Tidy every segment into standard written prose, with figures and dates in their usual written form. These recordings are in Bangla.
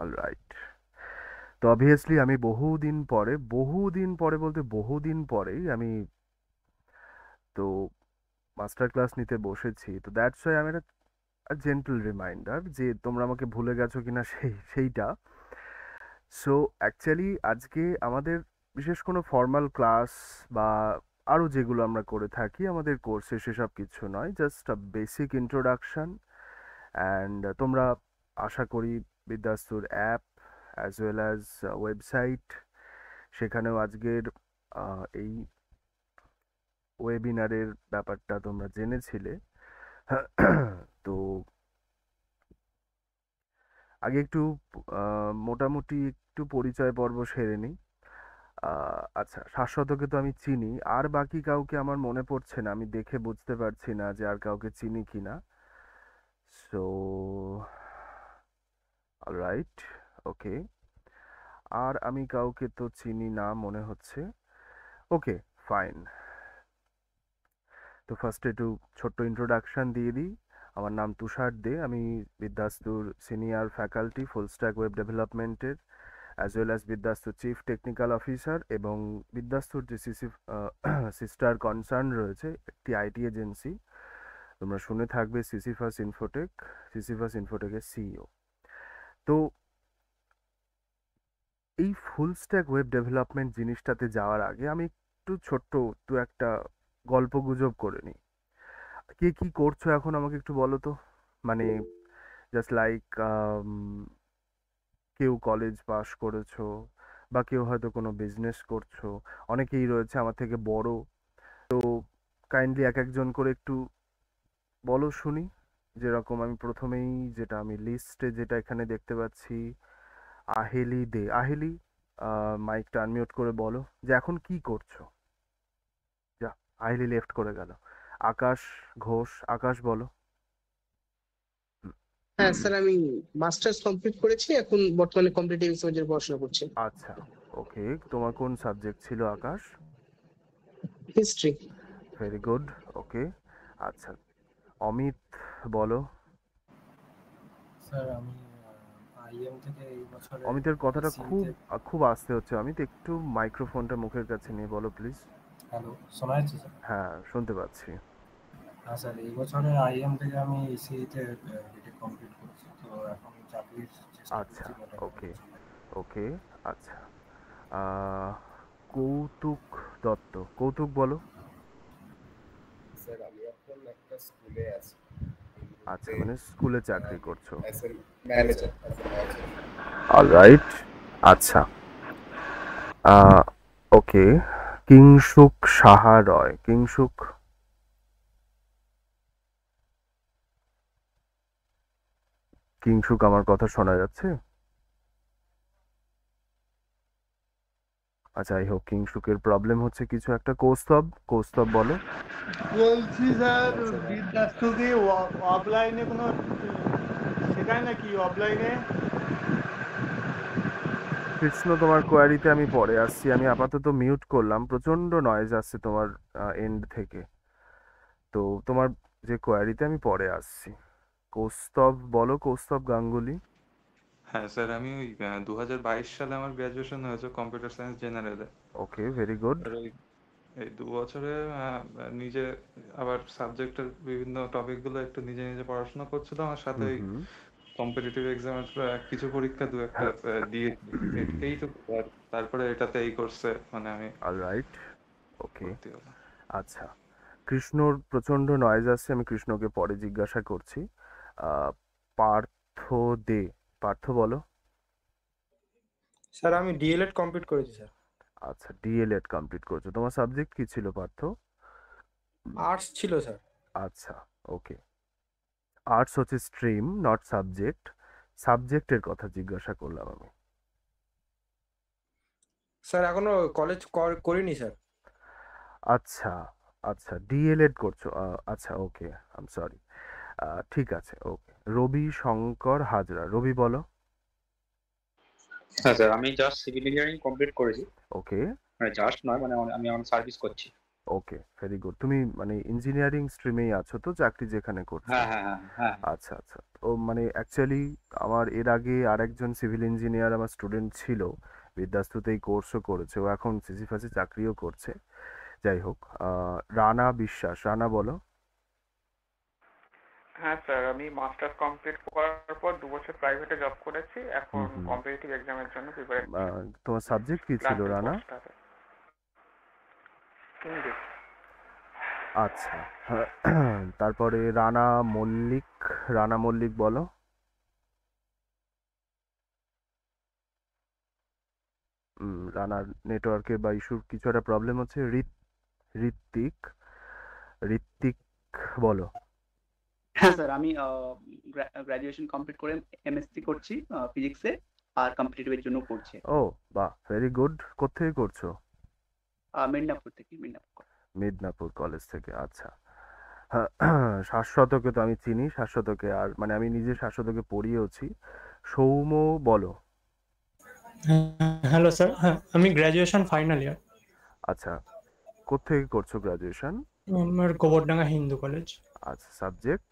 অলরাইট। তো অবভিয়াসলি আমি বহুদিন পরে বলতে বহুদিন পরেই আমি তো মাস্টার ক্লাস নিতে বসেছি। তো দ্যাটস ওয়াই আমি একটা জেন্টল রিমাইন্ডার যে তোমরা আমাকে ভুলে গেছো কিনা সেইটা। সো অ্যাকচুয়ালি আজকে আমাদের বিশেষ কোনো ফর্মাল ক্লাস বা আরও যেগুলো আমরা করে থাকি আমাদের কোর্সে সেসব কিছু নয়, just a basic introduction. And তোমরা আশা করি বিদ্যাস্তুর app as well as website, সেখানেও আজকের এই ওয়েবিনারের ব্যাপারটা তোমরা জেনেছিলে। তো আগে একটু মোটামুটি একটু পরিচয় পর্ব সেরে নিই। আচ্ছা, শাশ্বতকে তো আমি চিনি, আর বাকি কাউকে আমার মনে পড়ছে না, আমি দেখে বুঝতে পারছি না যে আর কাউকে চিনি কিনা। সো অলরাইট, ওকে। আর আমি কাউকে তো চিনি না মনে হচ্ছে। ওকে, ফাইন। তো ফার্স্টে একটু ছোট্ট ইন্ট্রোডাকশন দিয়ে দিই। আমার নাম তুষার দে, আমি বিদ্যাস্তুর senior faculty full stack web ডেভেলপমেন্টের, অ্যাজ ওয়েল অ্যাজ বিদ্যাস্তুর চিফ টেকনিক্যাল অফিসার, এবং বিদ্যাস্তুর যে সিস্টার কনসার্ন রয়েছে একটি আইটি এজেন্সি, তোমরা শুনে থাকবে সিসিফাস ইনফোটেক, সিসিফাস ইনফোটেকের সিইও। তো এই ফুল স্ট্যাক ওয়েব ডেভেলপমেন্ট জিনিসটাতে যাওয়ার আগে আমি একটু ছোট্ট দু একটা গল্প গুজব করে নিই। কে কি করছো এখন আমাকে একটু বলো তো। মানে জাস্ট লাইক কেউ কলেজ পাশ করেছো, বা কেউ হয়তো কোনো বিজনেস করছো, অনেকেই রয়েছে আমার থেকে বড়। তো কাইন্ডলি এক একজন করে একটু বলো শুনি। যেরকম আমি প্রথমেই, যেটা আমি লিস্টে যেটা এখানে দেখতে পাচ্ছি, আহেলি দে। আহেলি, মাইকটা আনমিউট করে বলো যে এখন কি করছো। যা, আহেলি লেফট করে গেল। আকাশ ঘোষ, আকাশ বলো। হ্যাঁ স্যার, আমি মাস্টার্স কমপ্লিট করেছি, এখন বর্তমানে কম্পিটিটিভ এক্সামের পড়াশোনা করছি। আচ্ছা, ওকে। তোমার কোন সাবজেক্ট ছিল আকাশ? হিস্ট্রি। ভেরি গুড, ওকে। আচ্ছা, অমিত বলো। স্যার আমি আইএম থেকে এই বছরে অমিতের কথাটা খুব সিইতে। খুব আস্তে হচ্ছে। অমিত, একটু মাইক্রোফোনটা মুখের কাছে নিয়ে বলো প্লিজ। হ্যালো, শোনা যাচ্ছে স্যার? হ্যাঁ, শুনতে পাচ্ছি। হ্যাঁ স্যার, এই বছরে আইএম থেকে আমি সিইতে বিটেক কমপ্লিট করেছি, তো এখন চাকরির চেষ্টা আচ্ছা, করছি লেখাপড়ার ওকে, জন্য। ওকে। আচ্ছা, আহ, কৌতুক দত্ত, কৌতুক বলো। স্যার আমি এখন একটা স্কুলে আছি, এই আচ্ছা, মুহূর্তে মানে স্কুলে চাকরি করছো। As a manager. অলরাইট। আচ্ছা, ওকে। কিংসুক সাহা রয়, কিংসুক। কিংসুক, আমার কথা শোনা যাচ্ছে? আচ্ছা, আই হোপ কিংসুকের প্রবলেম হচ্ছে কিছু একটা। কৌস্তব, কৌস্তব বলো। বলছি স্যার, বিদ্যার্থী কি অফলাইনে কোনো শেখায় নাকি অফলাইনে? কৃষ্ণ, তোমার কোয়ারিতে আমি পরে আসছি, আমি আপাতত মিউট করলাম, প্রচন্ড নয়েজ আসছে তোমার এন্ড থেকে। তো তোমার যে কোয়ারিতে আমি পরে আসছি। কৌস্তব বলো, কৌস্তব গাঙ্গুলি। হ্যাঁ স্যার, আমি ওই 2022 সালে আমার গ্র্যাজুয়েশন হয়েছে কম্পিউটার সায়েন্স জেনারেলে। ওকে, ভেরি গুড। আর ওই এই 2 বছরে নিজে আবার সাবজেক্টের বিভিন্ন টপিকগুলো একটু নিজে নিজে পড়াশোনা করছিলাম, আর সাথে হুম ওই হুম। কম্পিটিটিভ এক্সামের কিছু পরীক্ষা দু একটা দিয়েছি। এইটুকু। আর তারপরে এটাতে এই কোর্সে মানে আমি অলরাইট, ওকে। ভর্তি হলাম। আচ্ছা, কৃষ্ণর প্রচন্ড নয়েজ আসছে, আমি কৃষ্ণকে পরে জিজ্ঞাসা করছি। আহ, পার্থ দে, পার্থ বলো। স্যার আমি ডিএলএড কমপ্লিট করেছি স্যার। আচ্ছা, ডিএলএড কমপ্লিট করছো। তোমার সাবজেক্ট কি ছিল পার্থ? আর্টস ছিল স্যার। আচ্ছা, ওকে। আর্টস হচ্ছে স্ট্রিম, নট সাবজেক্ট। সাবজেক্টের কথা জিজ্ঞাসা করলাম আমি। স্যার এখনো কলেজ করিনি স্যার। আচ্ছা, আচ্ছা, ডিএলএড করছো। আচ্ছা, ওকে, আই এম সরি। ঠিক আছে, ওকে। রবি শঙ্কর হাজরা, রবি বলো। হ্যাঁ স্যার, আমি জাস্ট সিভিল ইঞ্জিনিয়ারিং কমপ্লিট করেছি। ওকে, মানে জাস্ট নয়, মানে আমি অন সার্ভিস করছি। ওকে, ভেরি গুড। তুমি মানে ইঞ্জিনিয়ারিং স্ট্রিমেই আছো তো, চাকরি যেখানে করছো? হ্যাঁ হ্যাঁ হ্যাঁ হ্যাঁ আচ্ছা আচ্ছা। ও মানে অ্যাকচুয়ালি আমার এর আগে আরেকজন সিভিল ইঞ্জিনিয়ার আমার স্টুডেন্ট ছিল, বিদ্যাস্তুতেই কোর্সও করেছে, ও এখন সিজিফাসে চাকরিও করছে। যাই হোক, রানা বিশ্বাস, রানা বলো। হ্যাঁ স্যার, আমি মাস্টার্স কমপ্লিট করার পর 2 বছর প্রাইভেটে জব করেছি, এখন হুম। কম্পিটিটিভ এক্সামের জন্য প্রিপারেশন তোমার সাবজেক্ট কি ছিল ক্লাসের রানা? পোস্ট আছে ইংলিশ। আচ্ছা। তারপরে রানা মল্লিক, রানা মল্লিক বলো। রানার নেটওয়ার্কে বা ইস্যুর কিছু একটা প্রবলেম হচ্ছে। ঋত্বিক, ঋত্বিক বলো। হ্যাঁ স্যার, আমি গ্রাজুয়েশন কমপ্লিট করে এমএসসি করছি ফিজিক্সে, আর কম্পিটিটিভের জন্য করছি। ও বাহ, ভেরি গুড। কোত্থেকে করছো? মেদিনীপুর থেকে, মেদিনীপুর। মিদনাপুর কলেজ থেকে, আচ্ছা। শাশ্বতকে তো আমি চিনি, শাশ্বতকে আর মানে আমি নিজে শাশ্বতকে পড়িয়েওছি। সৌম্য বলো। হ্যালো স্যার, হ্যাঁ আমি গ্র্যাজুয়েশন ফাইনাল ইয়ার। আচ্ছা, কোত্থেকে করছো গ্রাজুয়েশন? আমার গোবরডাঙ্গা হিন্দু কলেজ, আচ্ছা, সাবজেক্ট?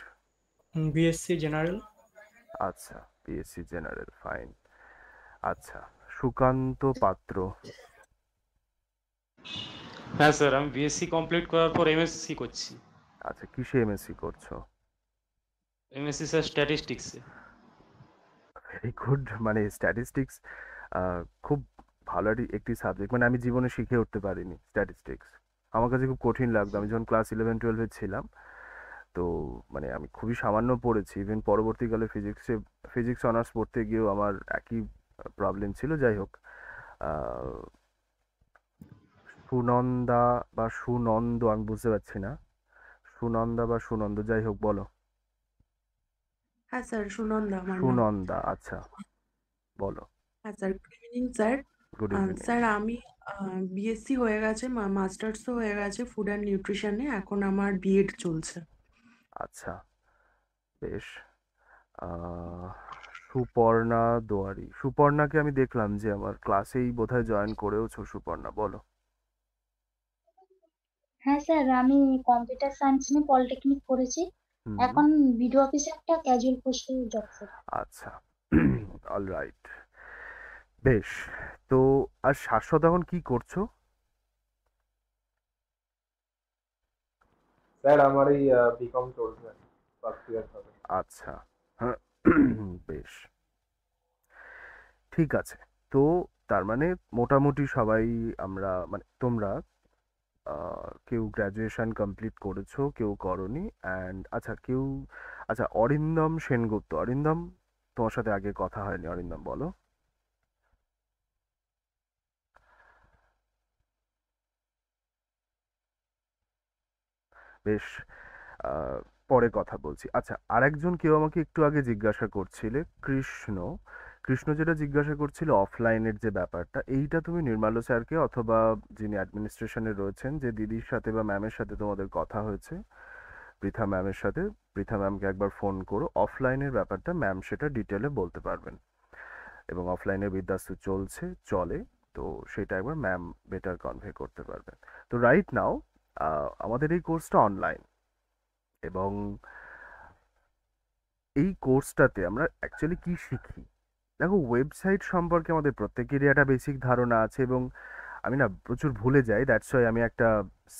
BSc general. আচ্ছা, বিএসসি জেনারেল, ফাইন। আচ্ছা, সুকান্ত পাত্র। হ্যাঁ স্যার, আমি বিএসসি কমপ্লিট করার পর এমএসসি করছি। আচ্ছা, কিসে এমএসসি করছো? এমএসসি স্যার স্ট্যাটিস্টিক্সে। Very good. মানে স্ট্যাটিস্টিক্স খুব ভালো একটি সাবজেক্ট, মানে আমি জীবনে শিখে উঠতে পারিনি স্ট্যাটিস্টিক্স। আমার কাছে খুব কঠিন লাগতো, আমি যখন ক্লাস 11-12-এ ছিলাম। তো মানে আমি খুবই সামান্য পড়েছি, ইভেন পরবর্তীকালে ফিজিক্স অনার্স পড়তে গিয়েও আমার একই প্রবলেম ছিল। যাই হোক, আহ, সুনন্দা বা সুনন্দ, আমি বুঝতে পারছি না, সুনন্দা বা সুনন্দ, যাই হোক বলো। হ্যাঁ স্যার, সুনন্দা আমার নাম। সুনন্দা, আচ্ছা বলো। হ্যাঁ sir, good evening sir. Good evening. Sir আমি বিএসসি হয়ে গেছে, মাস্টার্সও হয়ে গেছে ফুড অ্যান্ড নিউট্রিশনে, এখন আমার বিএড চলছে। আচ্ছা, বেশ। আহ, সুপর্ণা দোয়ারি, সুপর্ণাকে আমি দেখলাম যে আমার ক্লাসেই বোধহয় জয়েন করেওছো। সুপর্ণা বলো। হ্যাঁ স্যার, আমি কম্পিউটার সায়েন্স নিয়ে পলিটেকনিক করেছি, হুম, এখন ভিডিও অফিসে একটা ক্যাজুয়াল পোস্টে জব স্যার। আচ্ছা, অল রাইট, বেশ। তো আর শাশ্বত এখন কি করছো? স্যার আমার এই বিকম চলছে, ফার্স্ট ইয়ার হবে। আচ্ছা, বেশ, ঠিক আছে। তো তার মানে মোটামুটি সবাই আমরা, মানে তোমরা কেউ গ্র্যাজুয়েশন কমপ্লিট করেছো, কেউ করনি, অ্যান্ড আচ্ছা কেউ, আচ্ছা অরিন্দম সেনগুপ্ত, অরিন্দম তোমার সাথে আগে কথা হয়নি, অরিন্দম বলো। বেশ, পরে কথা বলছি। আচ্ছা, আরেকজন কেউ আমাকে একটু আগে জিজ্ঞাসা করছিলে, কৃষ্ণ, কৃষ্ণ যেটা জিজ্ঞাসা করছিল অফলাইনের যে ব্যাপারটা, এইটা তুমি নির্মাল্য স্যারকে অথবা যিনি অ্যাডমিনিস্ট্রেশনে রয়েছেন, যে দিদির সাথে বা ম্যামের সাথে তোমাদের কথা হয়েছে, পৃথা ম্যামের সাথে, পৃথা ম্যামকে একবার ফোন করো। অফলাইনের ব্যাপারটা ম্যাম সেটা ডিটেলে বলতে পারবেন, এবং অফলাইনে বিদ্যাস্তু চলে, তো সেটা একবার ম্যাম বেটার কনভে করতে পারবেন। তো রাইট নাও আমাদের এই কোর্সটা অনলাইন, এবং এই কোর্সটাতে আমরা অ্যাকচুয়ালি কি শিখি, দেখো ওয়েবসাইট সম্পর্কে আমাদের প্রত্যেকেরই একটা বেসিক ধারণা আছে, এবং আমি না প্রচুর ভুলে যাই, দ্যাটস ওয়াই আমি একটা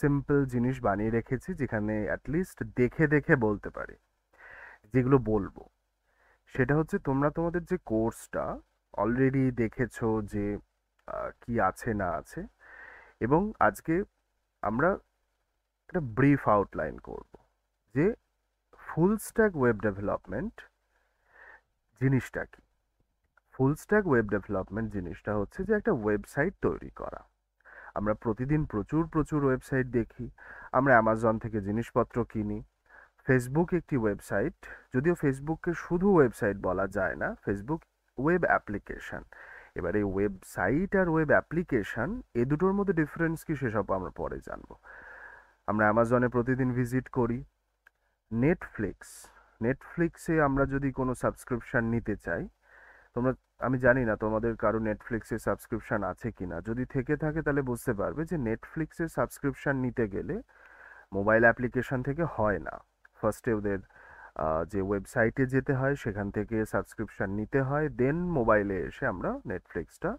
সিম্পল জিনিস বানিয়ে রেখেছি যেখানে অ্যাটলিস্ট দেখে দেখে বলতে পারি। যেগুলো বলবো সেটা হচ্ছে, তোমরা তোমাদের যে কোর্সটা অলরেডি দেখেছো যে কি আছে না আছে, এবং আজকে আমরা একটা ব্রিফ আউটলাইন করব যে ফুল স্ট্যাক ওয়েব ডেভেলপমেন্ট জিনিসটা কি। ফুল স্ট্যাক ওয়েব ডেভেলপমেন্ট জিনিসটা হচ্ছে যে একটা ওয়েবসাইট তৈরি করা। আমরা প্রতিদিন প্রচুর প্রচুর ওয়েবসাইট দেখি, আমরা অ্যামাজন থেকে জিনিসপত্র কিনি, ফেসবুক একটি ওয়েবসাইট, যদিও ফেসবুককে শুধু ওয়েবসাইট বলা যায় না, ফেসবুক ওয়েব অ্যাপ্লিকেশন। এবার এই ওয়েবসাইট আর ওয়েব অ্যাপ্লিকেশন, এ দুটোর মধ্যে ডিফারেন্স কি সেসব আমরা পরে জানবো। আমরা অ্যামাজনে প্রতিদিন ভিজিট করি, নেটফ্লিক্সে আমরা যদি কোনো সাবস্ক্রিপশন নিতে চাই, তো তোমরা, আমি জানি না তোমাদের কারো নেটফ্লিক্সের সাবস্ক্রিপশন আছে কিনা, যদি থেকে থাকে তাহলে বুঝতে পারবে যে নেটফ্লিক্সের সাবস্ক্রিপশন নিতে গেলে মোবাইল অ্যাপ্লিকেশন থেকে হয় না। ফার্স্টে ওদের যে ওয়েবসাইটে যেতে হয়, সেখান থেকে সাবস্ক্রিপশন নিতে হয়, দেন মোবাইলে এসে আমরা নেটফ্লিক্সটা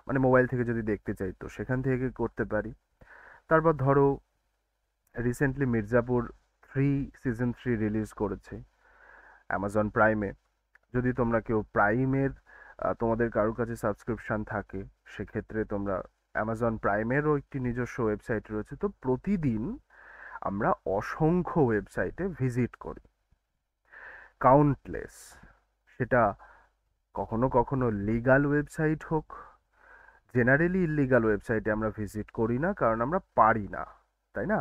মানে মোবাইল থেকে যদি দেখতে চাই তো সেখান থেকে করতে পারি। তারপর ধরো রিসেন্টলি মির্জাপুর 3 সিজন 3 রিলিজ করেছে অ্যামাজন প্রাইমে। যদি তোমরা কেউ প্রাইমের তোমাদের কারোর কাছে সাবস্ক্রিপশন থাকে, সেক্ষেত্রে তোমরা অ্যামাজন প্রাইমেরও একটি নিজস্ব ওয়েবসাইট রয়েছে। তো প্রতিদিন আমরা অসংখ্য ওয়েবসাইটে ভিজিট করি, কাউন্টলেস। সেটা কখনো কখনো লিগাল ওয়েবসাইট হোক, জেনারেলি ইললিগাল ওয়েবসাইটে আমরা ভিজিট করি না, কারণ আমরা পারি না, তাই না?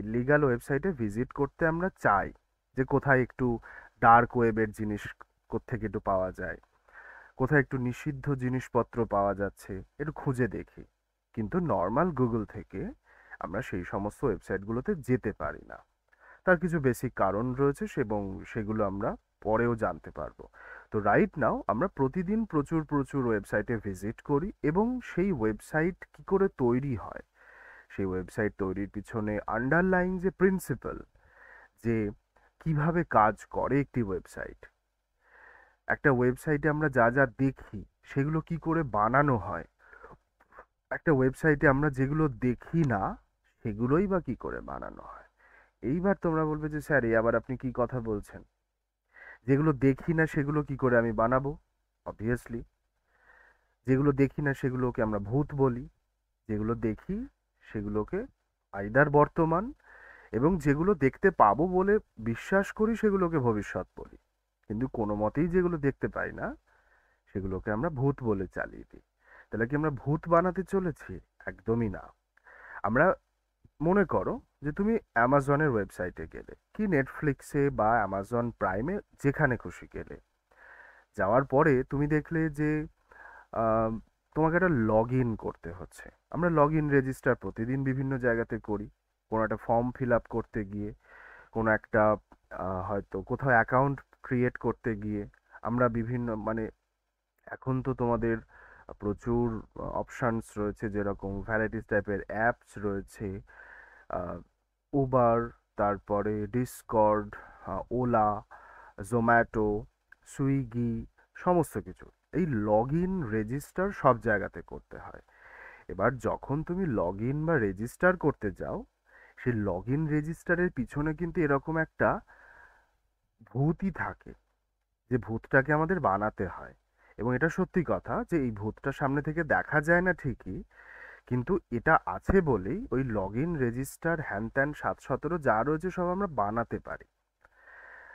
ইললিগাল ওয়েবসাইটে ভিজিট করতে আমরা চাই যে কোথায় একটু ডার্ক ওয়েবের জিনিস কোত্থেকে একটু পাওয়া যায়, কোথায় একটু নিষিদ্ধ জিনিসপত্র পাওয়া যাচ্ছে, একটু খুঁজে দেখি। কিন্তু নর্মাল গুগল থেকে আমরা সেই সমস্ত ওয়েবসাইটগুলোতে যেতে পারি না। তার কিছু বেসিক কারণ রয়েছে এবং সেগুলো আমরা পরেও জানতে পারবো। তো রাইট নাও আমরা প্রতিদিন প্রচুর প্রচুর ওয়েবসাইটে ভিজিট করি, এবং সেই ওয়েবসাইট কি করে তৈরি হয়, সেই ওয়েবসাইট তৈরির পিছনে আন্ডারলাইং যে প্রিন্সিপাল, যে কিভাবে কাজ করে একটি ওয়েবসাইট, একটা ওয়েবসাইটে আমরা যা যা দেখি সেগুলো কি করে বানানো হয়, একটা ওয়েবসাইটে আমরা যেগুলো দেখি না সেগুলোই বা কি করে বানানো হয়। এইবার তোমরা বলবে যে স্যার এই আবার আপনি কি কথা বলছেন, যেগুলো দেখি না সেগুলো কি করে আমি বানাবো? অবভিয়াসলি যেগুলো দেখি না সেগুলোকে আমরা ভূত বলি, যেগুলো দেখি সেগুলোকে আইদার বর্তমান, এবং যেগুলো দেখতে পাবো বলে বিশ্বাস করি সেগুলোকে ভবিষ্যৎ বলি। কিন্তু কোনো মতেই যেগুলো দেখতে পাই না সেগুলোকে আমরা ভূত বলে চালিয়ে দিই। তাহলে কি আমরা ভূত বানাতে চলেছি? একদমই না। আমরা মনে করো যে তুমি অ্যামাজনের ওয়েবসাইটে গেলে, কি নেটফ্লিক্সে বা অ্যামাজন প্রাইমে যেখানে খুশি গেলে, যাওয়ার পরে তুমি দেখলে যে তোমাকে একটা লগ ইন করতে হচ্ছে। আমরা লগ ইন রেজিস্টার প্রতিদিন বিভিন্ন জায়গাতে করি, কোনো একটা ফর্ম ফিল আপ করতে গিয়ে, কোনো একটা হয়তো কোথাও অ্যাকাউন্ট ক্রিয়েট করতে গিয়ে আমরা বিভিন্ন মানে এখন তো তোমাদের প্রচুর অপশানস রয়েছে, যেরকম ভ্যারাইটিস টাইপের অ্যাপস রয়েছে, উবার, তারপরে ডিসকর্ড, ওলা, জোম্যাটো, সুইগি, সমস্ত কিছু। এই লগ ইন রেজিস্টার সব জায়গাতে করতে হয়। এবার যখন তুমি লগ ইন বা রেজিস্টার করতে যাও, সেই লগ ইন রেজিস্টারের পিছনে কিন্তু এরকম একটা ভূতই থাকে, যে ভূতটাকে আমাদের বানাতে হয়। এবং এটা সত্যি কথা যে এই ভূতটা সামনে থেকে দেখা যায় না ঠিকই, কিন্তু এটা আছে বলেই ওই লগ ইন রেজিস্টার হ্যান ত্যান 717 যা রয়েছে সব আমরা বানাতে পারি।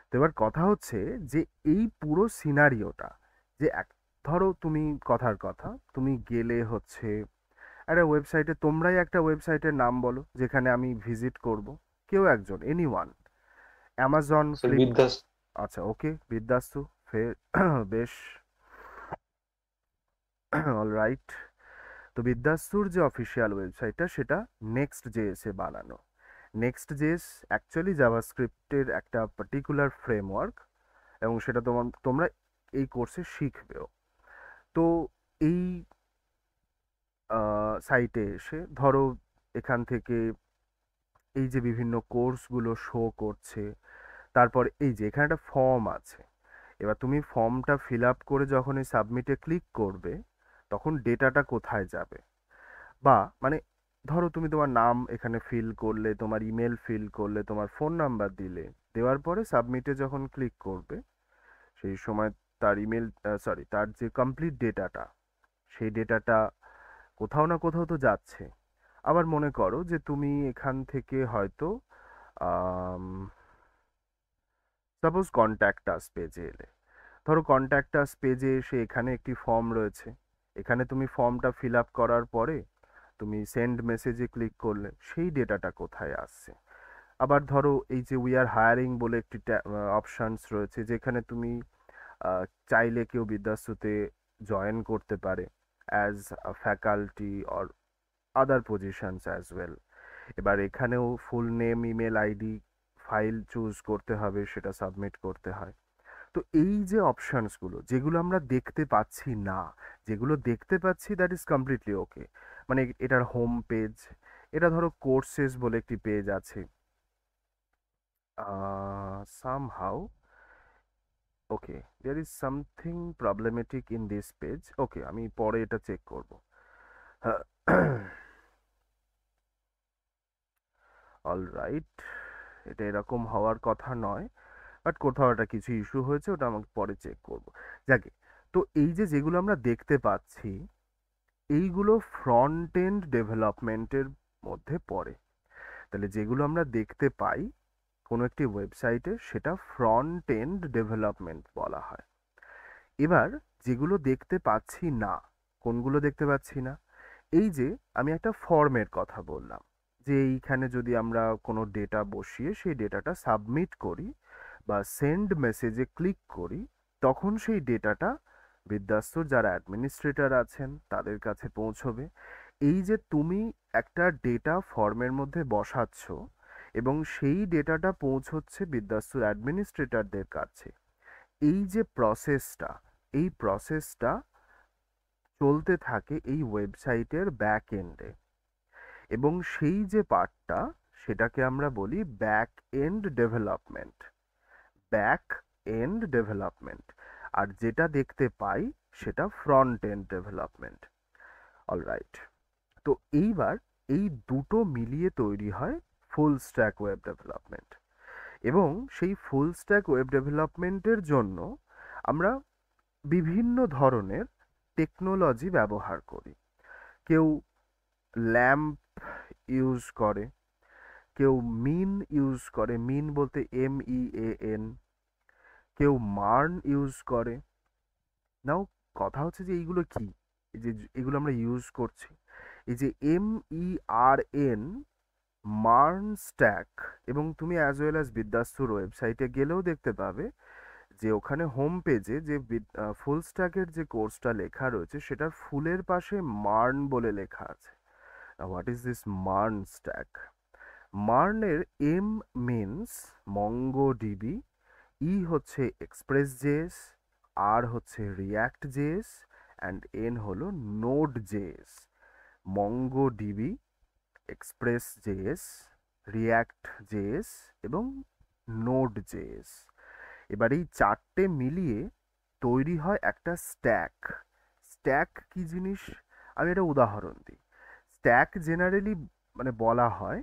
তো এবার কথা হচ্ছে যে এই পুরো সিনারিওটা, যে ধরো তুমি কথার কথা তুমি গেলে হচ্ছে একটা ওয়েবসাইটে, তোমরাই একটা ওয়েবসাইটের নাম বলো যেখানে আমি ভিজিট করব, কেউ একজন, এনিওয়ান, অ্যামাজন, ফ্লিপকার্ট। আচ্ছা ওকে, বিদ্যাস্তু, ফের বেশ, অলরাইট। তো বিদ্যাস্তুর যে অফিসিয়াল ওয়েবসাইটটা সেটা নেক্সট জেএসে বানানো। নেক্সট জেএস অ্যাকচুয়ালি জাভাস্ক্রিপ্টের একটা পার্টিকুলার ফ্রেমওয়ার্ক, এবং সেটা তোমরা এই কোর্সে শিখবেও। তো এই সাইটে এসে ধরো এখান থেকে এই যে বিভিন্ন কোর্সগুলো শো করছে, তারপর এই যে এখানে একটা ফর্ম আছে, এবার তুমি ফর্মটা ফিল আপ করে যখন এই সাবমিটে ক্লিক করবে তখন ডেটাটা কোথায় যাবে, বা মানে ধরো তুমি তোমার নাম এখানে ফিল করলে, তোমার ইমেল ফিল করলে, তোমার ফোন নাম্বার দিলে, দেওয়ার পরে সাবমিটে যখন ক্লিক করবে সেই সময় তার ইমেল তার যে কমপ্লিট ডেটাটা, সেই ডেটাটা কোথাও না কোথাও তো যাচ্ছে। আবার মনে করো যে তুমি এখান থেকে হয়তো সাপোজ কন্ট্যাক্ট আস পেজে এলে, ধরো কন্ট্যাক্ট আস পেজে এসে এখানে একটি ফর্ম রয়েছে, এখানে তুমি ফর্মটা ফিল আপ করার পরে তুমি সেন্ড মেসেজে ক্লিক করলে সেই ডেটাটা কোথায় আসছে। আবার ধরো এই যে উই আর হায়ারিং বলে একটি অপশানস রয়েছে, যেখানে তুমি চাইলে কেউ বিদ্যাস্তুতে জয়েন করতে পারে as faculty or other positions as well. এবার এখানেও full name, email ID, file choose করতে হবে, সেটা সাবমিট করতে হয়। তো এই যে অপশনসগুলো যেগুলো আমরা দেখতে পাচ্ছি না, যেগুলো দেখতে পাচ্ছি দ্যাট ইজ কমপ্লিটলি ওকে। মানে এটার হোম পেজ, এটা ধরো কোর্সেস বলে একটি পেজ আছে, somehow okay there is something problematic in this page. Okay, আমি পরে এটা চেক করব। অলরাইট, এটা এরকম হওয়ার কথা নয়, বাট কোথাও একটা কিছু ইস্যু হয়েছে, ওটা আমাকে পরে চেক করব। যাকে, তো এই যে যেগুলো আমরা দেখতে পাচ্ছি এইগুলো ফ্রন্ট এন্ড ডেভেলপমেন্টের মধ্যে পড়ে। তাহলে যেগুলো আমরা দেখতে পাই কোনো একটি ওয়েবসাইটে সেটা ফ্রন্ট এন্ড ডেভেলপমেন্ট বলা হয়। এবার যেগুলো দেখতে পাচ্ছি না, কোনগুলো দেখতে পাচ্ছি না, এই যে আমি একটা ফর্মের কথা বললাম, যে এইখানে যদি আমরা কোনো ডেটা বসিয়ে সেই ডেটাটা সাবমিট করি বা সেন্ড মেসেজে ক্লিক করি, তখন সেই ডেটাটা বিদ্যাস্তর যারা অ্যাডমিনিস্ট্রেটর আছেন তাদের কাছে পৌঁছবে। এই যে তুমি একটা ডেটা ফর্মের মধ্যে বসাচ্ছ এবং সেই ডেটাটা পৌঁছচ্ছে বিদ্যাস্তর অ্যাডমিনিস্ট্রেটরদের কাছে, এই যে প্রসেসটা, এই প্রসেসটা চলতে থাকে এই ওয়েবসাইটের ব্যাক এন্ডে, এবং সেই যে পার্টটা সেটাকে আমরা বলি back end development. Back end development, আর যেটা দেখতে পাই সেটা ফ্রন্ট এন্ড ডেভেলপমেন্ট। অলরাইট, তো এইবার এই দুটো মিলিয়ে তৈরি হয় ফুল স্ট্যাক ওয়েব ডেভেলপমেন্ট। এবং সেই ফুল স্ট্যাক ওয়েব ডেভেলপমেন্টের জন্য আমরা বিভিন্ন ধরনের টেকনোলজি ব্যবহার করি। কেউ ল্যাম্প ইউজ করে, কেউ মিন ইউজ করে, মিন বলতে MEAN, কেউ মার্ন ইউজ করে। নাও কথা হচ্ছে যে এইগুলো কি, এই যে এগুলো আমরা ইউজ করছি, এই যে MERN মার্ন স্ট্যাক, এবং তুমি অ্যাজ ওয়েল অ্যাজ বিদ্যাস্তুর ওয়েবসাইটে গেলেও দেখতে পাবে যে ওখানে হোম পেজে যে ফুল স্ট্যাকের যে কোর্সটা লেখা রয়েছে সেটার ফুলের পাশে মার্ন বলে লেখা আছে। What is this MERN stack? মার্নের M মিনস মঙ্গোডিবি, E হচ্ছে এক্সপ্রেস.js, R হচ্ছে রিয়াক্ট.js অ্যান্ড N হলো নোড.js। মঙ্গোডিবি, এক্সপ্রেস.js, রিয়াক্ট.js এবং নোড.js। এবার এই চারটে মিলিয়ে তৈরি হয় একটা স্ট্যাক। স্ট্যাক কি জিনিস আমি একটা উদাহরণ দিই। স্ট্যাক জেনারেলি মানে বলা হয়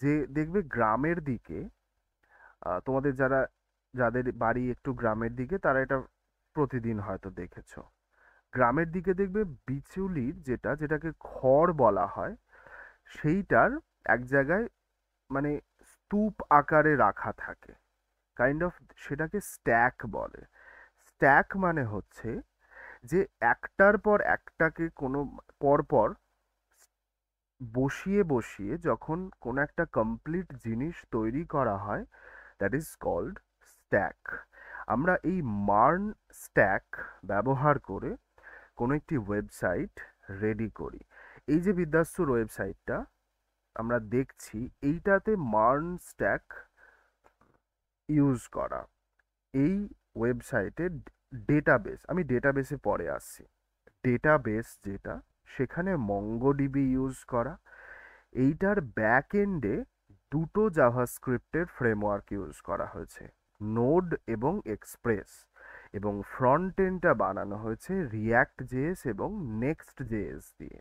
যে দেখবে গ্রামের দিকে, তোমাদের যাদের বাড়ি একটু গ্রামের দিকে তারা এটা প্রতিদিন হয়তো দেখেছো, গ্রামের দিকে দেখবে বিচুলির যেটাকে খড় বলা হয় সেইটার এক জায়গায় মানে স্তূপ আকারে রাখা থাকে, কাইন্ড অফ, সেটাকে স্ট্যাক বলে। স্ট্যাক মানে হচ্ছে যে একটার পর একটাকে কোনো পরপর বসিয়ে বসিয়ে যখন কোনো একটা কমপ্লিট জিনিস তৈরি করা হয়, দ্যাট ইজ কল্ড স্ট্যাক। আমরা এই মার্ন স্ট্যাক ব্যবহার করে কোনো একটি ওয়েবসাইট রেডি করি। এই যে বিদ্যাস্তুর ওয়েবসাইটটা আমরা দেখছি, এইটাতে মার্ন স্ট্যাক ইউজ করা। এই ওয়েবসাইটের ডেটাবেস, আমি ডেটাবেসে পরে আসছি, ডেটাবেস যেটা সেখানে মঙ্গোডিবি ইউজ করা। এইটার ব্যাক এন্ডে দুটো জাভাস্ক্রিপ্টের ফ্রেমওয়ার্ক ইউজ করা হয়েছে, নোড এবং এক্সপ্রেস, এবং ফ্রন্ট এন্ডটা বানানো হয়েছে রিয়াক্ট.js এবং নেক্সট.js দিয়ে।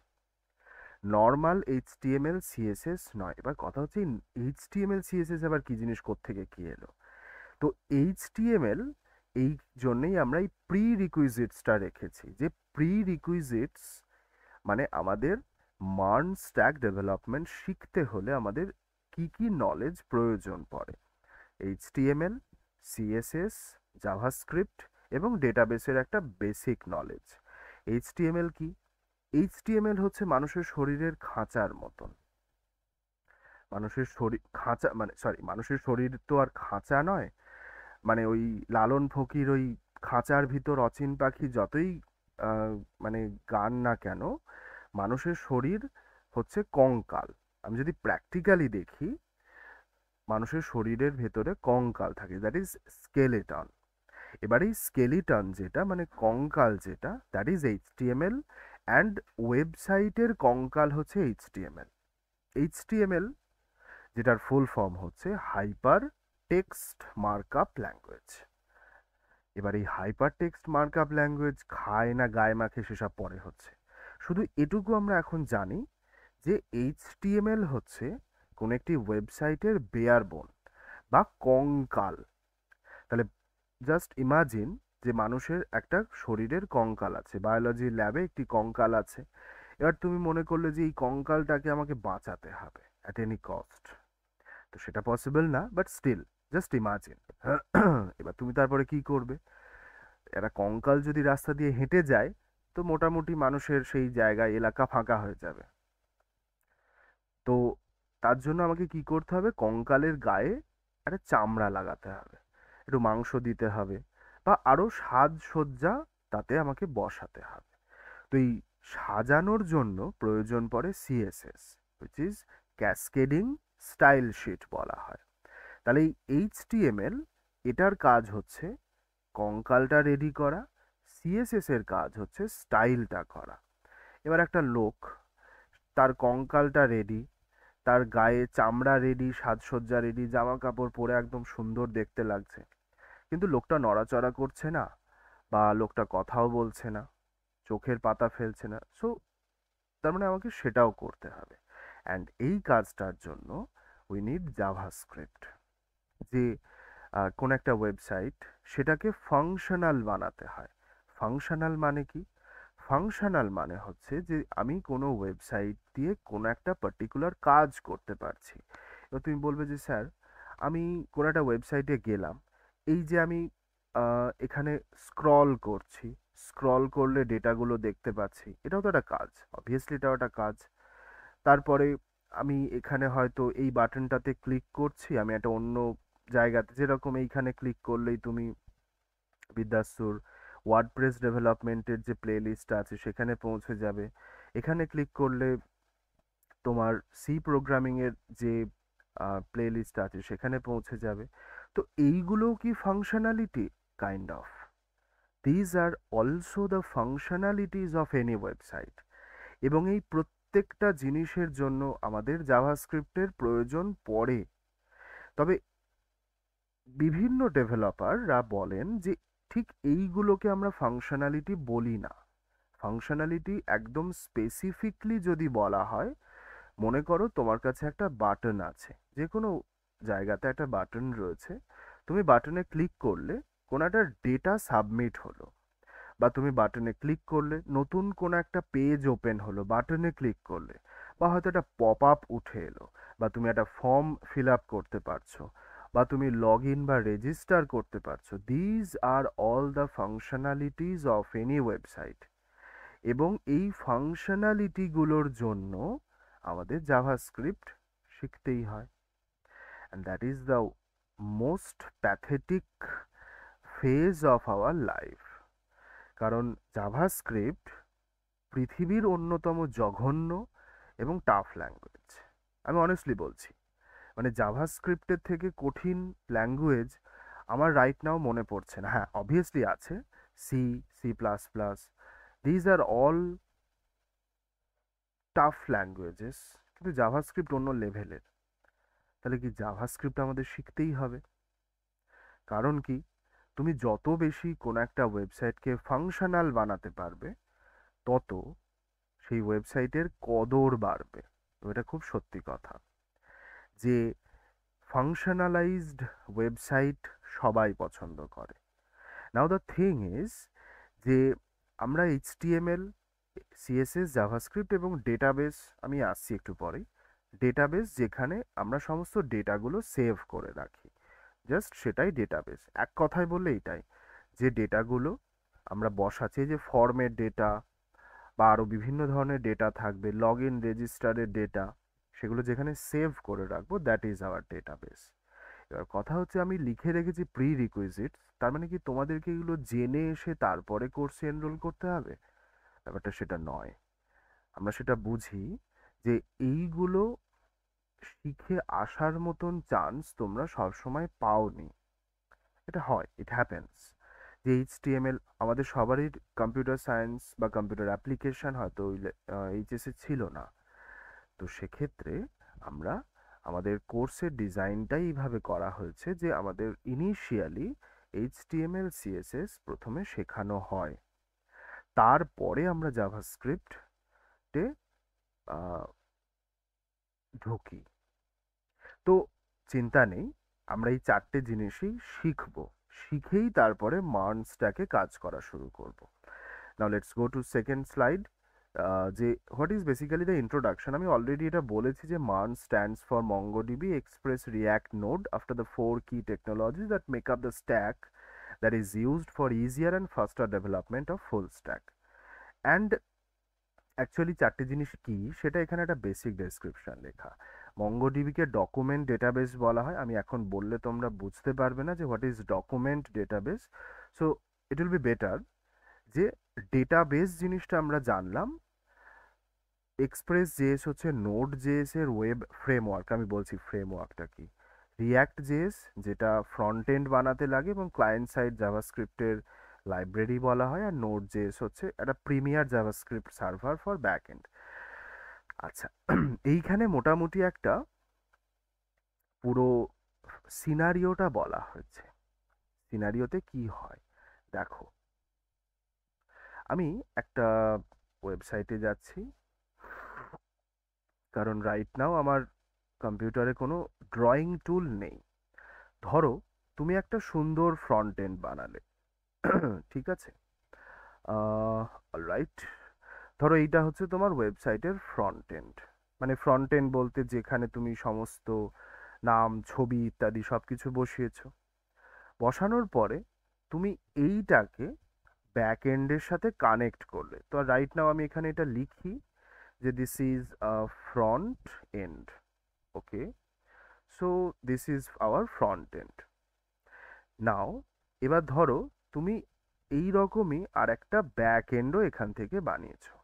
নর্মাল HTML CSS নয়। এবার কথা হচ্ছে HTML CSS আবার কি জিনিস, কোত্থেকে কি এলো? তো HTML এই জন্যই আমরা এই প্রি রিকুইজিটসটা রেখেছি, যে প্রি রিকুইজিটস মানে আমাদের মার্ন স্ট্যাক ডেভেলপমেন্ট শিখতে হলে আমাদের কি কি নলেজ প্রয়োজন পড়ে। HTML, CSS, জাভাস্ক্রিপ্ট এবং ডেটাবেসের একটা বেসিক নলেজ। HTML কি? HTML হচ্ছে মানুষের শরীরের খাঁচার মতন। মানুষের শরীর খাঁচা মানে মানুষের শরীর তো আর খাঁচা নয়, মানে ওই লালন ফকির ওই খাঁচার ভিতর অচিন পাখি যতই মানে গান না কেন, মানুষের শরীর হচ্ছে কঙ্কাল। আমি যদি প্র্যাকটিক্যালি দেখি, মানুষের শরীরের ভেতরে কঙ্কাল থাকে, দ্যাট ইজ স্কেলেটন। এবার এই স্কেলিটন যেটা মানে কঙ্কাল যেটা, দ্যাট ইজ এইচটিএমএল, অ্যান্ড ওয়েবসাইটের কঙ্কাল হচ্ছে এইচটিএমএল। এইচটিএমএল যেটার ফুল ফর্ম হচ্ছে হাইপার টেক্সট মার্কআপ ল্যাঙ্গুয়েজ। এবার এই হাইপার টেক্সট মার্কআপ ল্যাঙ্গুয়েজ খায় না গায়ে মাখে সেসব পরে হচ্ছে, শুধু এটুকু আমরা এখন জানি যে এইচটিএমএল হচ্ছে কোন একটি ওয়েবসাইটের বেয়ার বোন বা কঙ্কাল। তাহলে জাস্ট ইমাজিন যে মানুষের একটা শরীরের কঙ্কাল আছে, বায়োলজি ল্যাবে একটি কঙ্কাল আছে। এবার তুমি মনে করলে যে এই কঙ্কালটাকে আমাকে বাঁচাতে হবে অ্যাট এনি কস্ট, তো সেটা পসিবল না, বাট স্টিল জাস্ট ইমাজিন। এবার তুমি তারপরে কি করবে? একটা কঙ্কাল যদি রাস্তা দিয়ে হেঁটে যায় তো মোটামুটি মানুষের সেই জায়গায় এলাকা ফাঁকা হয়ে যাবে। তো তার জন্য আমাকে কি করতে হবে? কঙ্কালের গায়ে একটা চামড়া লাগাতে হবে, একটু মাংস দিতে হবে, বা আরো সাজসজ্জা তাতে আমাকে বসাতে হবে। তো এই সাজানোর জন্য প্রয়োজন পড়ে CSS, which is cascading style sheet বলা হয়। তাহলে এই এইচটিএমএল এটার কাজ হচ্ছে কঙ্কালটা রেডি করা, সিএসএস এর কাজ হচ্ছে স্টাইলটা করা। এবার একটা লোক, তার কঙ্কালটা রেডি, তার গায়ে চামড়া রেডি, সাজসজ্জা রেডি, জামা কাপড় পরে একদম সুন্দর দেখতে লাগছে, কিন্তু লোকটা নড়াচড়া করছে না, বা লোকটা কথাও বলছে না, চোখের পাতা ফেলছে না। সো তার মানে আমাকে সেটাও করতে হবে। অ্যান্ড এই কাজটার জন্য উই নিড জাভাস্ক্রিপ্ট। যে কোন একটা ওয়েবসাইট সেটাকে ফাংশনাল বানাতে হয়। ফাংশনাল মানে কি? ফাংশনাল মানে হচ্ছে যে আমি কোনো ওয়েবসাইট দিয়ে কোনো একটা পার্টিকুলার কাজ করতে পারছি। এবার তুমি বলবে যে স্যার আমি কোনো একটা ওয়েবসাইটে গেলাম, এই যে আমি এখানে স্ক্রল করছি, স্ক্রল করলে ডেটাগুলো দেখতে পাচ্ছি, এটাও তো একটা কাজ, অবভিয়াসলি এটাও একটা কাজ। তারপরে আমি এখানে হয়তো এই বাটনটাতে ক্লিক করছি, আমি একটা অন্য জায়গাতে, যেরকম এইখানে ক্লিক করলেই তুমি বিদ্যাসুর ওয়ার্ডপ্রেস ডেভেলপমেন্টের যে প্লে লিস্ট আছে সেখানে পৌঁছে যাবে। এখানে ক্লিক করলে তোমার সি প্রোগ্রামিং এর যে প্লে লিস্ট আছে সেখানে পৌঁছে যাবে। তো এইগুলোও কি functionality? Kind of. These are also the functionalities of any website. এবং এই প্রত্যেকটা জিনিসের জন্য আমাদের জাভাস্ক্রিপ্টের প্রয়োজন পড়ে। তবে বিভিন্ন ডেভেলপাররা বলেন যে ঠিক এইগুলোকে আমরা ফাংশনালিটি বলি না। ফাংশনালিটি একদম স্পেসিফিকলি যদি বলা হয়, মনে করো তোমার কাছে একটা বাটন আছে, যে কোনো জায়গাতে একটা বাটন রয়েছে, তুমি বাটনে ক্লিক করলে কোনো একটা ডেটা সাবমিট হলো, বা তুমি বাটনে ক্লিক করলে নতুন কোনো একটা পেজ ওপেন হলো বাটনে ক্লিক করলে, বা হয়তো একটা পপ আপ উঠে এলো, বা তুমি একটা ফর্ম ফিল আপ করতে পারছো, বা তুমি লগ ইন বা রেজিস্টার করতে পারছো। These are all the functionalities of any website. এবং এই ফাংশনালিটিগুলোর জন্য আমাদের জাভাস্ক্রিপ্ট শিখতেই হয়। And that is the most pathetic phase of our life. কারণ জাভাস্ক্রিপ্ট পৃথিবীর অন্যতম জঘন্য এবং টাফ ল্যাঙ্গুয়েজ। আমি অনেস্টলি বলছি, মানে জাভাস্ক্রিপ্টের থেকে কঠিন ল্যাঙ্গুয়েজ আমার রাইট নাও মনে পড়ছে না। হ্যাঁ, অবভিয়াসলি আছে C, C plus plus, these are all tough languages, কিন্তু জাভাস্ক্রিপ্ট অন্য লেভেলের। তাহলে কি জাভাস্ক্রিপ্ট আমাদের শিখতেই হবে? কারণ কি, তুমি যত বেশি কোনো একটা ওয়েবসাইটকে ফাংশনাল বানাতে পারবে তত সেই ওয়েবসাইটের কদর বাড়বে। তো এটা খুব সত্যি কথা যে ফাংশনালাইজড ওয়েবসাইট সবাই পছন্দ করে। নাও দ্য থিং ইজ যে আমরা এইচটিএমএল, সিএসএস, জাভাস্ক্রিপ্ট এবং ডেটাবেস, আমি আসছি একটু পরেই, ডেটাবেস যেখানে আমরা সমস্ত ডেটাগুলো সেভ করে রাখি, জাস্ট সেটাই ডেটাবেস। এক কথায় বললে এটাই, যে ডেটাগুলো আমরা বসাচ্ছি, যে ফর্মের ডেটা বা আরও বিভিন্ন ধরনের ডেটা থাকবে, লগ ইন রেজিস্টারের ডেটা, সেগুলো যেখানে সেভ করে রাখবো, দ্যাট ইজ আওয়ার ডেটাবেস। এবার কথা হচ্ছে আমি লিখে রেখেছি প্রি রিকুইজিটস, তার মানে কি তোমাদেরকে এগুলো জেনে এসে তারপরে কোর্সে এনরোল করতে হবে? ব্যাপারটা সেটা নয়। আমরা সেটা বুঝি যে এইগুলো শিখে আসার মতন চান্স তোমরা সবসময় পাওনি। এটা হয়, ইট হ্যাপেন্স। যে এইচটিএমএল আমাদের সবারই কম্পিউটার সায়েন্স বা কম্পিউটার অ্যাপ্লিকেশন হয়তো এইচএসে ছিল না। তো সেক্ষেত্রে আমরা আমাদের কোর্সের ডিজাইনটাই এইভাবে করা হয়েছে যে আমাদের ইনিশিয়ালি এইচটিএমএল সিএসএস প্রথমে শেখানো হয়, তারপরে আমরা জাভাস্ক্রিপ্টে ঢুকি। তো চিন্তা নেই, আমরা এই 4টে জিনিসই শিখবো, শিখেই তারপরে মার্নসটাকে কাজ করা শুরু করব। Now let's go to second slide. যে what is basically the introduction. আমি অলরেডি এটা বলেছি যে MERN stands for MongoDB Express React Node after the 4 key technologies that make up the stack that is used for easier and faster development of full stack. And actually 4টে জিনিস কি সেটা এখানে একটা বেসিক ডেসক্রিপশন লেখা। মঙ্গোডিবিকে ডকুমেন্ট ডেটাবেস বলা হয়। আমি এখন বললে তোমরা বুঝতে পারবে না যে what is document database. So it will be better যে ডেটাবেস জিনিসটা আমরা জানলাম। এক্সপ্রেস জেএস হচ্ছে নোড জেএস এর ওয়েব ফ্রেমওয়ার্ক। আমি বলছি ফ্রেমওয়ার্কটা কি। রিয়াক্ট জেএস যেটা ফ্রন্ট এন্ড বানাতে লাগে এবং ক্লায়েন্ট সাইড জাভাস্ক্রিপ্টের লাইব্রেরি বলা হয়। আর নোড জেএস হচ্ছে একটা premier JavaScript server for back end. আচ্ছা, এইখানে মোটামুটি একটা পুরো সিনারিওটা বলা হয়েছে। সিনারিওতে কি হয় দেখো, আমি একটা ওয়েবসাইটে যাচ্ছি, কারণ রাইট নাও আমার কম্পিউটারে কোনো ড্রয়িং টুল নেই। ধরো তুমি একটা সুন্দর ফ্রন্ট এন্ড বানালে, ঠিক আছে? অলরাইট, ধরো এইটা হচ্ছে তোমার ওয়েবসাইটের ফ্রন্ট এন্ড। মানে ফ্রন্ট এন্ড বলতে যেখানে তুমি সমস্ত নাম, ছবি ইত্যাদি সব কিছু বসিয়েছো। বসানোর পরে তুমি এইটাকে ব্যাক এন্ডের সাথে কানেক্ট করলে। তো রাইট নাও আমি এখানে এটা লিখি যে this is front end. Okay, so this is our front end. Now এবার ধরো তুমি এই রকমই আর একটা ব্যাক এন্ডও এখান থেকে বানিয়েছো।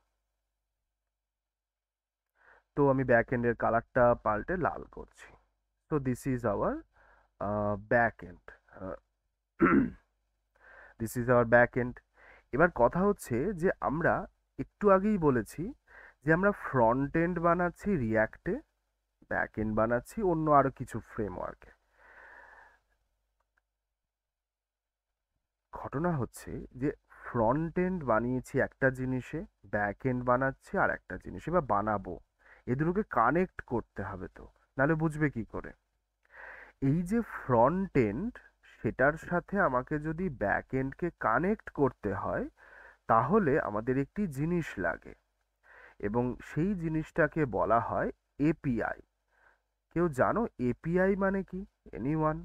তো আমি ব্যাক এন্ডের কালারটা পাল্টে লাল করছি। তো this is hour back end. This is hour back end. এবার কথা হচ্ছে যে আমরা একটু আগেই বলেছি যে আমরা ফ্রন্ট এন্ড বানাচ্ছি রিয়াক্টে, ব্যাক এন্ড বানাচ্ছি অন্য আরো কিছু ফ্রেমওয়ার্কে। ঘটনা হচ্ছে যে ফ্রন্ট এন্ড বানিয়েছি একটা জিনিসে, ব্যাক এন্ড বানাচ্ছি আর একটা জিনিসে বা বানাবো। এ দুটোকে কানেক্ট করতে হবে, তো নাহলে বুঝবে কি করে? এই যে ফ্রন্ট এন্ড সেটার সাথে আমাকে যদি ব্যাক এন্ডকে কানেক্ট করতে হয় তাহলে আমাদের একটি জিনিস লাগে এবং সেই জিনিসটাকে বলা হয় এপিআই। কেউ জানো এপিআই মানে কি? Anyone?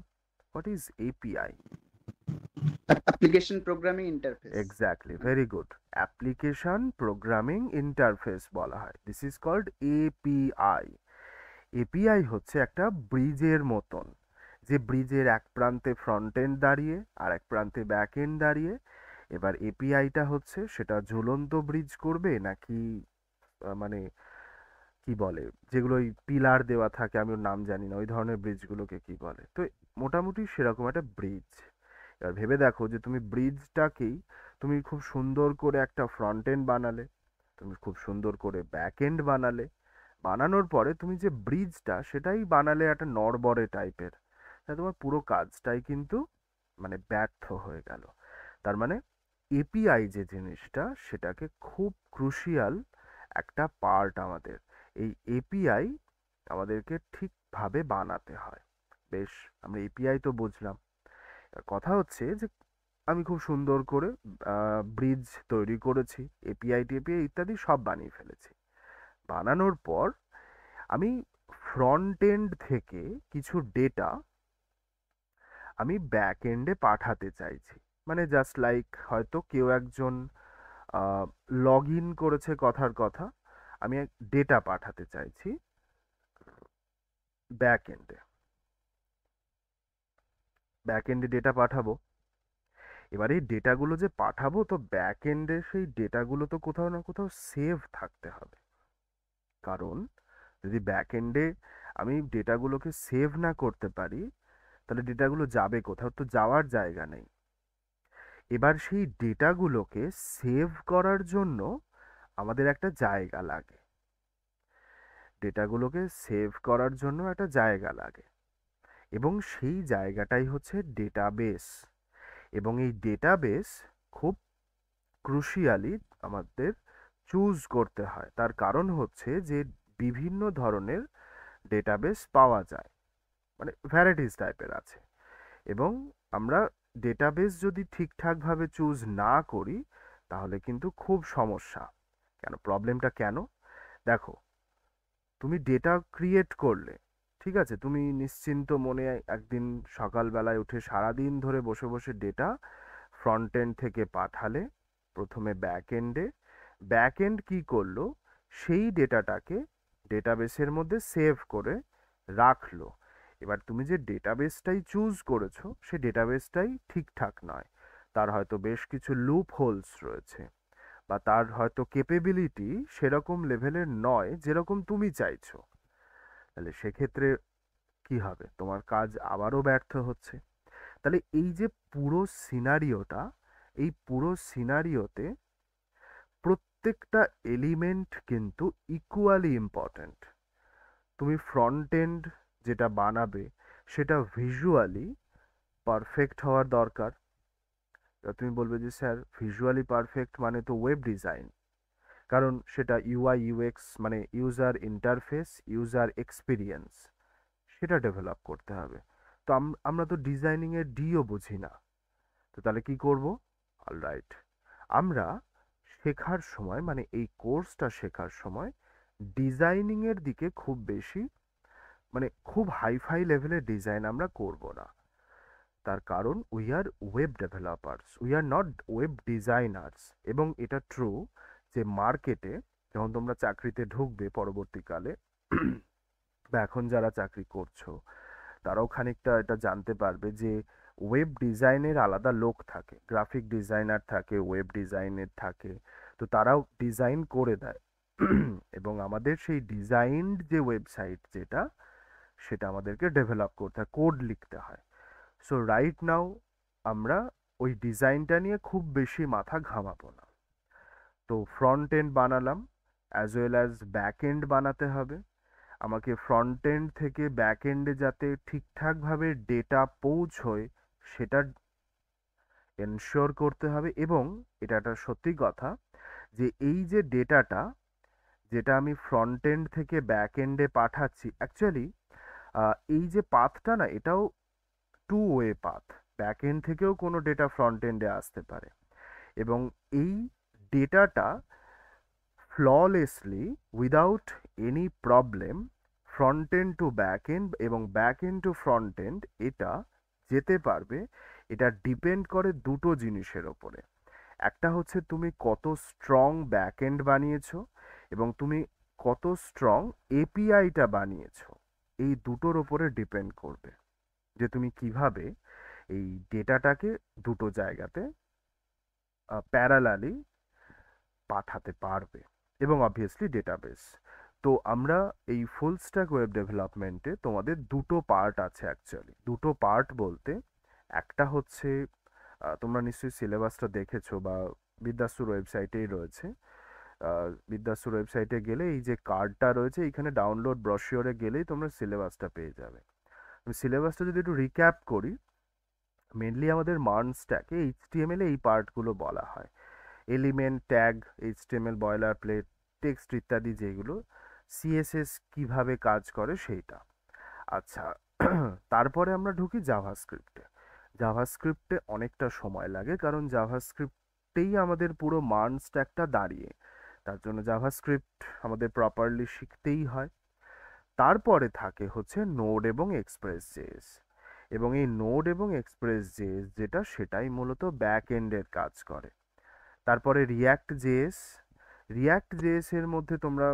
What is API? Application programming interface. Exactly, very good. Application programming interface বলা হয়। This is called API. API হচ্ছে একটা ব্রিজের মতন, যে ব্রিজের এক প্রান্তে ফ্রন্ট এন্ড দাঁড়িয়ে আর এক প্রান্তে ব্যাক এন্ড দাঁড়িয়ে। এবার এপিআইটা হচ্ছে সেটা ঝুলন্ত ব্রিজ করবে নাকি মানে কি বলে যেগুলো ওই পিলার দেওয়া থাকে, আমি ওর নাম জানি না, ওই ধরনের ব্রিজগুলোকে কি বলে? তো মোটামুটি সেরকম একটা ব্রিজ। এবার ভেবে দেখো যে তুমি ব্রিজটাকেই তুমি খুব সুন্দর করে একটা ফ্রন্ট এন্ড বানালে, তুমি খুব সুন্দর করে ব্যাক এন্ড বানালে, বানানোর পরে তুমি যে ব্রিজটা সেটাই বানালে একটা নড়বড়ে টাইপের, তোমার পুরো কাজটাই কিন্তু মানে ব্যর্থ হয়ে গেল। তার মানে এপিআই যে জিনিসটা সেটাকে খুব ক্রুশিয়াল একটা পার্ট আমাদের। এই এপিআই আমাদেরকে ঠিকভাবে বানাতে হয়। বেশ, আমরা এপিআই তো বুঝলাম। কথা হচ্ছে যে আমি খুব সুন্দর করে ব্রিজ তৈরি করেছি, এপিআই টেপিআই ইত্যাদি সব বানিয়ে ফেলেছি। বানানোর পর আমি ফ্রন্ট এন্ড থেকে কিছু ডেটা আমি ব্যাক এন্ডে পাঠাতে চাইছি। মানে জাস্ট লাইক হয়তো কেউ একজন লগ ইন করেছে, কথার কথা আমি ডেটা পাঠাতে চাইছি ব্যাক এন্ডে। ব্যাক এন্ডে ডেটা পাঠাবো। এবার এই ডেটাগুলো যে পাঠাবো, তো ব্যাক এন্ডে সেই ডেটাগুলো তো কোথাও না কোথাও সেভ থাকতে হবে। কারণ যদি ব্যাক এন্ডে আমি ডেটাগুলোকে সেভ না করতে পারি তাহলে ডেটাগুলো যাবে কোথাও? তো যাওয়ার জায়গা নেই। এবার সেই ডেটাগুলোকে সেভ করার জন্য আমাদের একটা জায়গা লাগে, ডেটাগুলোকে সেভ করার জন্য একটা জায়গা লাগে, এবং সেই জায়গাটাই হচ্ছে ডেটাবেস। এবং এই ডেটাবেস খুব ক্রুশিয়ালি আমাদের চুজ করতে হয়। তার কারণ হচ্ছে যে বিভিন্ন ধরনের ডেটাবেস পাওয়া যায়, মানে ভ্যারাইটিস টাইপের আছে, এবং আমরা ডেটাবেস যদি ঠিকঠাকভাবে চুজ না করি তাহলে কিন্তু খুব সমস্যা। কেন প্রবলেমটা কেন? দেখো, তুমি ডেটা ক্রিয়েট করলে, ঠিক আছে, তুমি নিশ্চিন্ত মনে একদিন সকালবেলায় উঠে সারাদিন ধরে বসে বসে ডেটা ফ্রন্ট এন্ড থেকে পাঠালে প্রথমে ব্যাক এন্ডে, ব্যাক এন্ড কী করলো, সেই ডেটাটাকে ডেটাবেসের মধ্যে সেভ করে রাখলো। এবার তুমি যে ডেটাবেসটাই চুজ করেছো সে ডেটাবেসটাই ঠিকঠাক নয়, তার হয়তো বেশ কিছু লুপ হোলস রয়েছে, বা তার হয়তো ক্যাপেবিলিটি সেরকম লেভেলের নয় যেরকম তুমি চাইছো। তাহলে সেক্ষেত্রে কি হবে? তোমার কাজ আবারও ব্যর্থ হচ্ছে। তাহলে এই যে পুরো সিনারিওটা, এই পুরো সিনারিওতে প্রত্যেকটা এলিমেন্ট কিন্তু ইকুয়ালি ইম্পর্ট্যান্ট। তুমি ফ্রন্ট এন্ড যেটা বানাবে সেটা ভিজুয়ালি পারফেক্ট হওয়ার দরকার। তুমি বলবে যে স্যার ভিজুয়ালি পারফেক্ট মানে তো ওয়েব ডিজাইন, কারণ সেটা ইউআই ইউএক্স মানে ইউজার ইন্টারফেস, ইউজার এক্সপিরিয়েন্স, সেটা ডেভেলপ করতে হবে। তো আমরা তো ডিজাইনিংয়ের ডিও বুঝি না, তো তাহলে কি করব? অলরাইট, আমরা শেখার সময় মানে এই কোর্সটা শেখার সময় ডিজাইনিংয়ের দিকে খুব বেশি মানে খুব হাইফাই লেভেলের ডিজাইন আমরা করব না। তার কারণ we are web developers, we are not web designers. এবং এটা ট্রু যে মার্কেটে যখন তোমরা চাকরিতে ঢুকবে পরবর্তীকালে, বা এখন যারা চাকরি করছো তারাও খানিকটা এটা জানতে পারবে যে ওয়েব ডিজাইনের আলাদা লোক থাকে, গ্রাফিক ডিজাইনার থাকে, ওয়েব ডিজাইনের থাকে, তো তারাও ডিজাইন করে দেয়। এবং আমাদের সেই ডিজাইনড যে ওয়েবসাইট যেটা, সেটা আমাদেরকে ডেভেলপ করতে হয়, কোড লিখতে হয়। সো রাইট নাও আমরা ওই ডিজাইনটা নিয়ে খুব বেশি মাথা ঘামাবো না। তো ফ্রন্ট এন্ড বানালাম, as well as back end বানাতে হবে। আমাকে ফ্রন্ট এন্ড থেকে ব্যাক এন্ডে যাতে ঠিকঠাকভাবে ডেটা পৌঁছয় সেটা এনশিওর করতে হবে। এবং এটা একটা সত্যি কথা যে এই যে ডেটাটা যেটা আমি ফ্রন্ট এন্ড থেকে ব্যাক এন্ডে পাঠাচ্ছি, অ্যাকচুয়ালি এই যে পাথটা না, এটাও two way path, back end থেকেও কোনো ডেটা ফ্রন্ট এন্ডে আসতে পারে। এবং এই ডেটাটা flawlessly without any problem front end to back end এবং back end to front end এটা যেতে পারবে। এটা ডিপেন্ড করে দুটো জিনিসের ওপরে। একটা হচ্ছে তুমি কত স্ট্রং ব্যাক এন্ড বানিয়েছো এবং তুমি কত স্ট্রং এপিআইটা বানিয়েছো, এই দুটোর ওপরে ডিপেন্ড করবে যে তুমি কিভাবে এই ডেটাটাকে দুটো জায়গাতে প্যারালালি পাঠাতে পারবে, এবং অবভিয়াসলি ডেটাবেস। তো আমরা এই ফুল স্ট্যাক ওয়েব ডেভেলপমেন্টে তোমাদের দুটো পার্ট আছে অ্যাকচুয়ালি। দুটো পার্ট বলতে একটা হচ্ছে তোমরা নিশ্চয়ই সিলেবাসটা দেখেছো বা বিদ্যাসুর ওয়েবসাইটেই রয়েছে। বিদ্যাসুর ওয়েবসাইটে গেলে এই যে কার্ডটা রয়েছে, এইখানে ডাউনলোড ব্রশিওরে গেলেই তোমরা সিলেবাসটা পেয়ে যাবে। আমি সিলেবাসটা যদি একটু রিক্যাপ করি, মেনলি আমাদের মার্ন স্ট্যাকে এইচটিএমএল এই পার্টগুলো বলা হয়, element, tag, HTML, boiler plate, text ইত্যাদি, যেগুলো সিএসএস কিভাবে কাজ করে সেইটা। আচ্ছা, তারপরে আমরা ঢুকি জাভাস্ক্রিপ্টে। জাভাস্ক্রিপ্টে অনেকটা সময় লাগে, কারণ জাভাস্ক্রিপ্টেই আমাদের পুরো মার্ন স্ট্যাকটা দাঁড়িয়ে, তার জন্য জাভাস্ক্রিপ্ট আমাদের প্রপারলি শিখতেই হয়। তারপরে থাকে হচ্ছে নোড এবং এক্সপ্রেস জেএস, এবং এই নোড এবং এক্সপ্রেস জেএস যেটা, সেটাই মূলত ব্যাক এন্ডের কাজ করে। তারপরে রিয়্যাক্ট জেএস, রিয়্যাক্ট জেএস এর মধ্যে তোমরা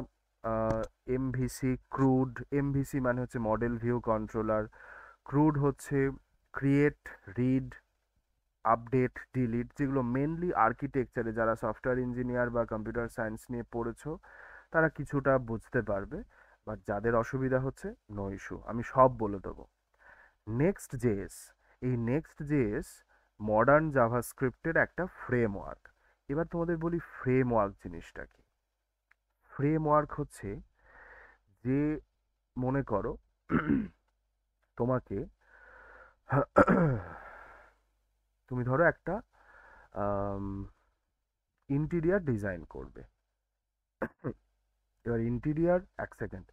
এমভিসি, ক্রুড, এমভিসি মানে হচ্ছে মডেল ভিউ কন্ট্রোলার, ক্রুড হচ্ছে ক্রিয়েট, রিড, আপডেট, ডিলিট, যেগুলো মেনলি আর্কিটেকচারে যারা সফটওয়্যার ইঞ্জিনিয়ার বা কম্পিউটার সায়েন্স নিয়ে পড়েছো তারা কিছুটা বুঝতে পারবে, বাট যাদের অসুবিধা হচ্ছে নো ইস্যু, আমি সব বলে দেবো। নেক্সট জেএস, এই নেক্সট জেএস মডার্ন জাভাস্ক্রিপ্টের একটা ফ্রেমওয়ার্ক। এবার তোমাদের বলি ফ্রেমওয়ার্ক জিনিসটা কি। ফ্রেমওয়ার্ক হচ্ছে যে, মনে করো তোমাকে তুমি ধরো একটা ইন্টিরিয়ার ডিজাইন করবে। এবার ইন্টিরিয়ার, এক সেকেন্ড,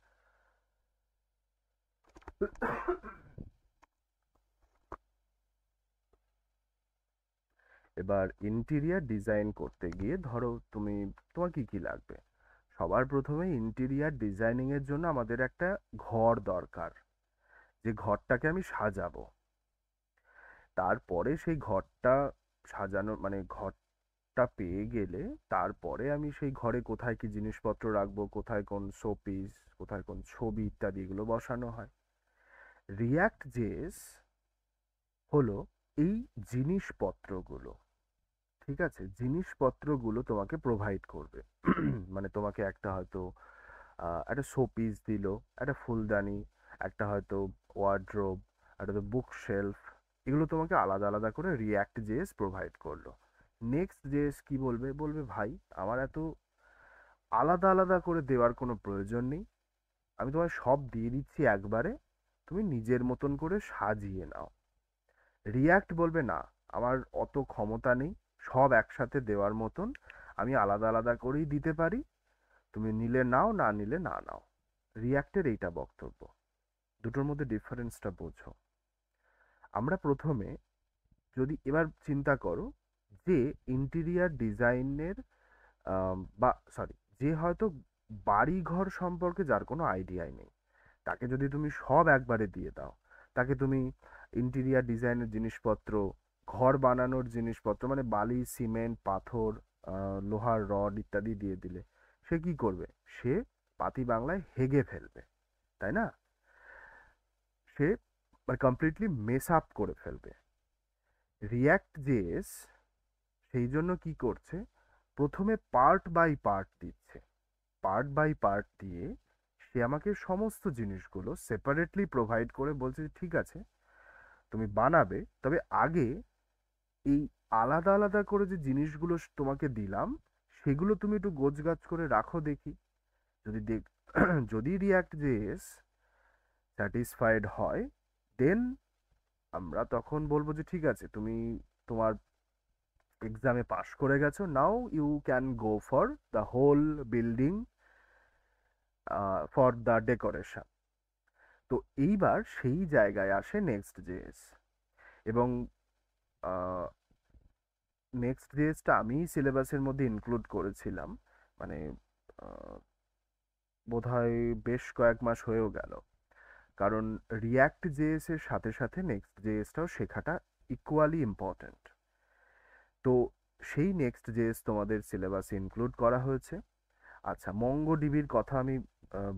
এবার ইন্টিরিয়ার ডিজাইন করতে গিয়ে ধরো তোমার কি কি লাগবে। সবার প্রথমে ইন্টিরিয়ার ডিজাইনিং এর জন্য আমাদের একটা ঘর দরকার, যে ঘরটাকে আমি সাজাবো। তারপরে সেই ঘরটা সাজানো মানে ঘরটা পেয়ে গেলে তারপরে আমি সেই ঘরে কোথায় কি জিনিসপত্র রাখবো, কোথায় কোন শোপিস, কোথায় কোন ছবি ইত্যাদি এগুলো বসানো হয়। রিয়্যাক্ট জেএস হলো এই জিনিসপত্রগুলো, ঠিক আছে? জিনিসপত্রগুলো তোমাকে প্রোভাইড করবে। মানে তোমাকে একটা হয়তো একটা শোপিস দিল, একটা ফুলদানি, একটা হয়তো ওয়ার্ড্রোব, একটা তো বুক শেলফ, এগুলো তোমাকে আলাদা আলাদা করে রিয়্যাক্ট জেএস প্রোভাইড করলো। নেক্সট জেএস কি বলবে, বলবে ভাই আমার এত আলাদা আলাদা করে দেওয়ার কোনো প্রয়োজন নেই, আমি তোমায় সব দিয়ে দিচ্ছি একবারে, তুমি নিজের মতন করে সাজিয়ে নাও। রিয়্যাক্ট বলবে না, আমার অত ক্ষমতা নেই সব একসাথে দেওয়ার মতন, আমি আলাদা আলাদা করেই দিতে পারি, তুমি নিলে নাও, না নিলে না নাও। রিয়্যাক্টের এইটা বক্তব্য। দুটোর মধ্যে ডিফারেন্সটা বোঝো। আমরা প্রথমে যদি এবার চিন্তা করো যে ইন্টিরিয়ার ডিজাইনের বা সরি, যে হয়তো বাড়ি ঘর সম্পর্কে যার কোনো আইডিয়াই নেই, তাকে যদি তুমি সব একবারে দিয়ে দাও, তাকে তুমি ইন্টিরিয়ার ডিজাইনের জিনিসপত্র, ঘর বানানোর জিনিসপত্র মানে বালি, সিমেন্ট, পাথর, লোহার রড ইত্যাদি দিয়ে দিলে, সে কি করবে? সে পাতি বাংলায় হেগে ফেলবে, তাই না? সে কমপ্লিটলি মেস আপ করে ফেলবে। রিয়্যাক্ট জেএস সেই জন্য কি করছে, প্রথমে পার্ট বাই পার্ট দিচ্ছে। পার্ট বাই পার্ট দিয়ে সে আমাকে সমস্ত জিনিসগুলো সেপারেটলি প্রোভাইড করে বলছে ঠিক আছে তুমি বানাবে, তবে আগে এই আলাদা আলাদা করে যে জিনিসগুলো তোমাকে দিলাম সেগুলো তুমি একটু গোছগাছ করে রাখো দেখি। যদি রিয়্যাক্ট জেএস স্যাটিসফাইড হয়, দেন আমরা তখন বলবো যে ঠিক আছে তুমি তোমার এক্সামে পাশ করে গেছো, now you can go for the whole building for the decoration. তো এইবার সেই জায়গায় আসে নেক্সট জেএস, এবং নেক্সট জেএসটা আমি সিলেবাসের মধ্যে ইনক্লুড করেছিলাম, মানে বোধহয় বেশ কয়েক মাস হয়েও গেল, কারণ রিয়্যাক্ট জেএস এর সাথে সাথে নেক্সট জেএসটাও শেখাটা ইকুয়ালি ইম্পর্ট্যান্ট। তো সেই নেক্সট জেএস তোমাদের সিলেবাসে ইনক্লুড করা হয়েছে। আচ্ছা, মঙ্গোডিবির কথা আমি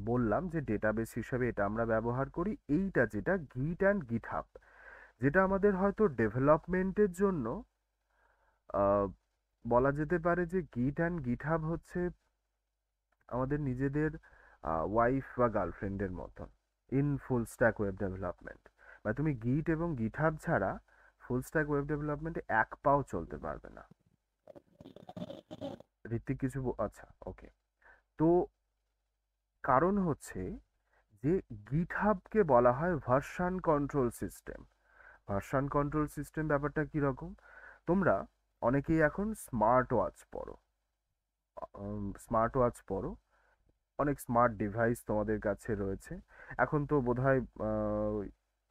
বললাম যে ডেটাবেস হিসেবে এটা আমরা ব্যবহার করি। এইটা যেটা গিট অ্যান্ড গিটহাব, যেটা আমাদের হয়তো ডেভেলপমেন্টের জন্য বলা যেতে পারে যে গিট অ্যান্ড গিটহাব হচ্ছে আমাদের নিজেদের ওয়াইফ বা গার্লফ্রেন্ডের মতন in full stack web development. বা তুমি গিট এবং গিটহাব ছাড়া ফুল স্ট্যাক ওয়েব ডেভেলপমেন্টে এক পাও চলতে পারবে না। ঋত্বিক কিছু আচ্ছা ওকে। তো কারণ হচ্ছে যে গিটহাবকে বলা হয় version control system. Version control system ব্যাপারটা কীরকম, তোমরা অনেকেই এখন স্মার্ট ওয়াচ পরো, অনেক স্মার্ট ডিভাইস তোমাদের কাছে রয়েছে। এখন তো বোধহয়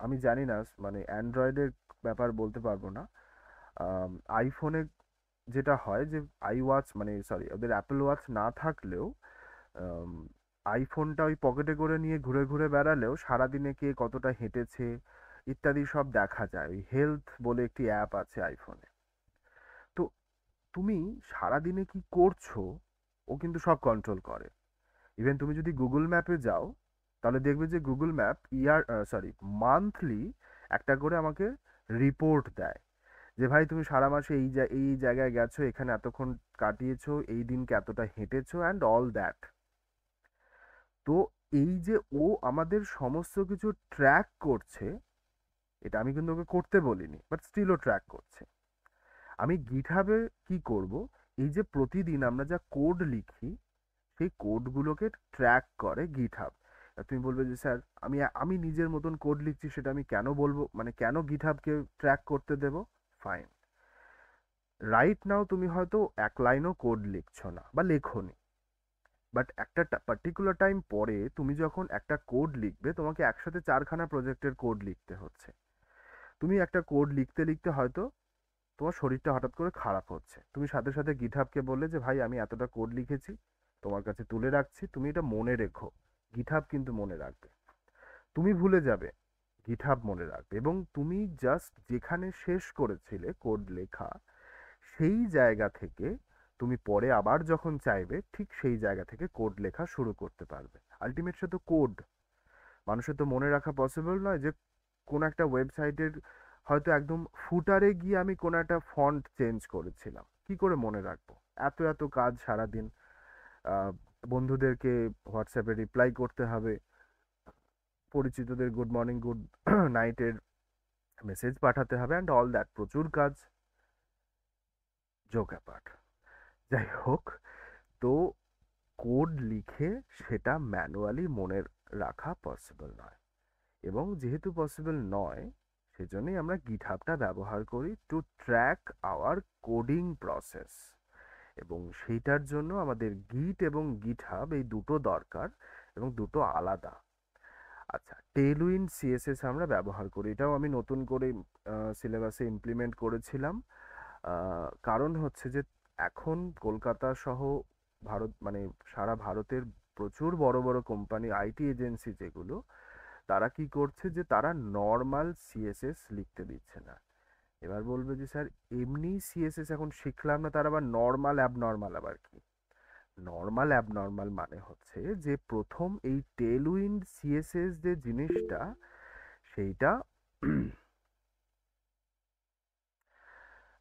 আমি জানি না, মানে অ্যান্ড্রয়েডের ব্যাপার বলতে পারবো না, আইফোনে যেটা হয় যে ওদের অ্যাপেল ওয়াচ না থাকলেও আইফোনটা ওই পকেটে করে নিয়ে ঘুরে ঘুরে বেড়ালেও সারাদিনে কে কতটা হেঁটেছে ইত্যাদি সব দেখা যায়। ওই হেলথ বলে একটি অ্যাপ আছে আইফোনে। তো তুমি সারাদিনে কি করছো ও কিন্তু সব কন্ট্রোল করে। ইভেন তুমি যদি গুগল ম্যাপে যাও তাহলে দেখবে যে গুগল ম্যাপ মান্থলি একটা করে আমাকে রিপোর্ট দেয় যে ভাই তুমি সারা মাসে এই জায়গায় গেছো, এখানে এতক্ষণ কাটিয়েছো, এই দিনকে এতটা হেঁটেছো অ্যান্ড অল দ্যাট। তো এই যে ও আমাদের সমস্ত কিছু ট্র্যাক করছে, এটা আমি কিন্তু ওকে করতে বলিনি, বাট স্টিলও ট্র্যাক করছে। আমি গিটহাবে কি করব, এই যে প্রতিদিন আমরা যা কোড লিখি সেই কোডগুলোকে ট্র্যাক করে গিটহাব। তুমি বলবে যে স্যার আমি আমি নিজের মতন কোড লিখছি, সেটা আমি কেন বলবো, মানে কেন গিটহাবকে ট্র্যাক করতে দেব? ফাইন, রাইট নাও তুমি হয়তো এক লাইনও কোড লিখছো না বা লেখোনি, বাট একটা পার্টিকুলার টাইম পরে তুমি যখন একটা কোড লিখবে, তোমাকে একসাথে 4খানা প্রজেক্টের কোড লিখতে হচ্ছে। তুমি একটা কোড লিখতে লিখতে হয়তো তোমার শরীরটা হঠাৎ করে খারাপ হচ্ছে, তুমি সাথে সাথে গিটহাবকে বললে যে ভাই আমি এতটা কোড লিখেছি, তোমার কাছে তুলে রাখছি, তুমি এটা মনে রেখো। গিটহাব কিন্তু মনে রাখবে, তুমি ভুলে যাবে, গিটহাব মনে রাখবে, এবং তুমি জাস্ট যেখানে শেষ করেছিলে কোড লেখা সেই জায়গা থেকে তুমি পরে আবার যখন চাইবে ঠিক সেই জায়গা থেকে কোড লেখা শুরু করতে পারবে। আলটিমেট সে তো কোড, মানুষের তো মনে রাখা পসিবল নয় যে কোনো একটা ওয়েবসাইটের হয়তো একদম ফুটারে গিয়ে আমি কোনো একটা ফন্ট চেঞ্জ করেছিলাম, কি করে মনে রাখবো? এত এত কাজ সারাদিন, বন্ধুদেরকে হোয়াটসঅ্যাপে রিপ্লাই করতে হবে, পরিচিতদের গুড মর্নিং গুড নাইটের মেসেজ পাঠাতে হবে, অ্যান্ড অল দ্যাট, প্রচুর কাজ। জোক অ্যাপার্ট, যাই হোক, তো কোড লিখে সেটা ম্যানুয়ালি মনে রাখা পসিবল নয়, এবং যেহেতু পসিবল নয় সেজন্যই আমরা গিটহাবটা ব্যবহার করি to track our coding process, এবং সেইটার জন্য আমাদের গিট এবং গিটহাব এই দুটো দরকার, এবং দুটো আলাদা। আচ্ছা, টেলউইন্ড সিএসএস আমরা ব্যবহার করি, এটাও আমি নতুন করে সিলেবাসে ইমপ্লিমেন্ট করেছিলাম। কারণ হচ্ছে যে এখন কলকাতা সহ ভারত, মানে সারা ভারতের প্রচুর বড় বড় কোম্পানি, আইটি এজেন্সি যেগুলো, তারা কি করছে যে তারা নর্মাল সিএসএস লিখতে দিচ্ছে না। এবার বলবে যে স্যার এমনি সিএসএস এখন শিখলাম না, তার আবার নর্মাল অ্যাবনর্মাল আবার কি? নর্মাল অ্যাবনর্মাল মানে হচ্ছে যে প্রথম এই টেলউইন্ড সিএসএস যে জিনিসটা, সেইটা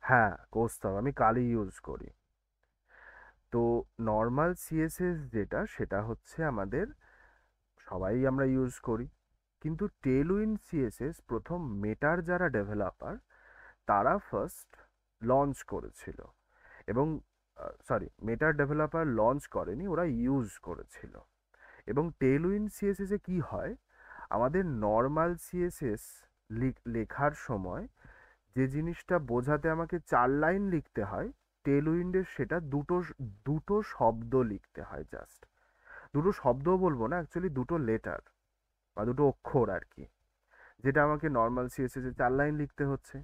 হ্যাঁ কৌস্তব, আমি কালি ইউজ করি। তো নর্মাল সিএসএস যেটা, সেটা হচ্ছে আমাদের সবাই আমরা ইউজ করি, কিন্তু টেলউইন্ড সিএসএস প্রথম মেটার যারা ডেভেলপার তারা ফার্স্ট লঞ্চ করেছিল, এবং সরি, মেটার ডেভেলপার লঞ্চ করেনি, ওরা ইউজ করেছিল। এবং টেলউইন্ড সিএসএস এ কি হয়, আমাদের নর্মাল সিএসএস লেখার সময় যে জিনিসটা বোঝাতে আমাকে 4 লাইন লিখতে হয়, টেলউইন্ডের সেটা দুটো শব্দ লিখতে হয়, জাস্ট দুটো শব্দও বলবো না, অ্যাকচুয়ালি দুটো লেটার বা দুটো অক্ষর আর কি, যেটা আমাকে নর্মাল সিএসএস এ 4 লাইন লিখতে হচ্ছে।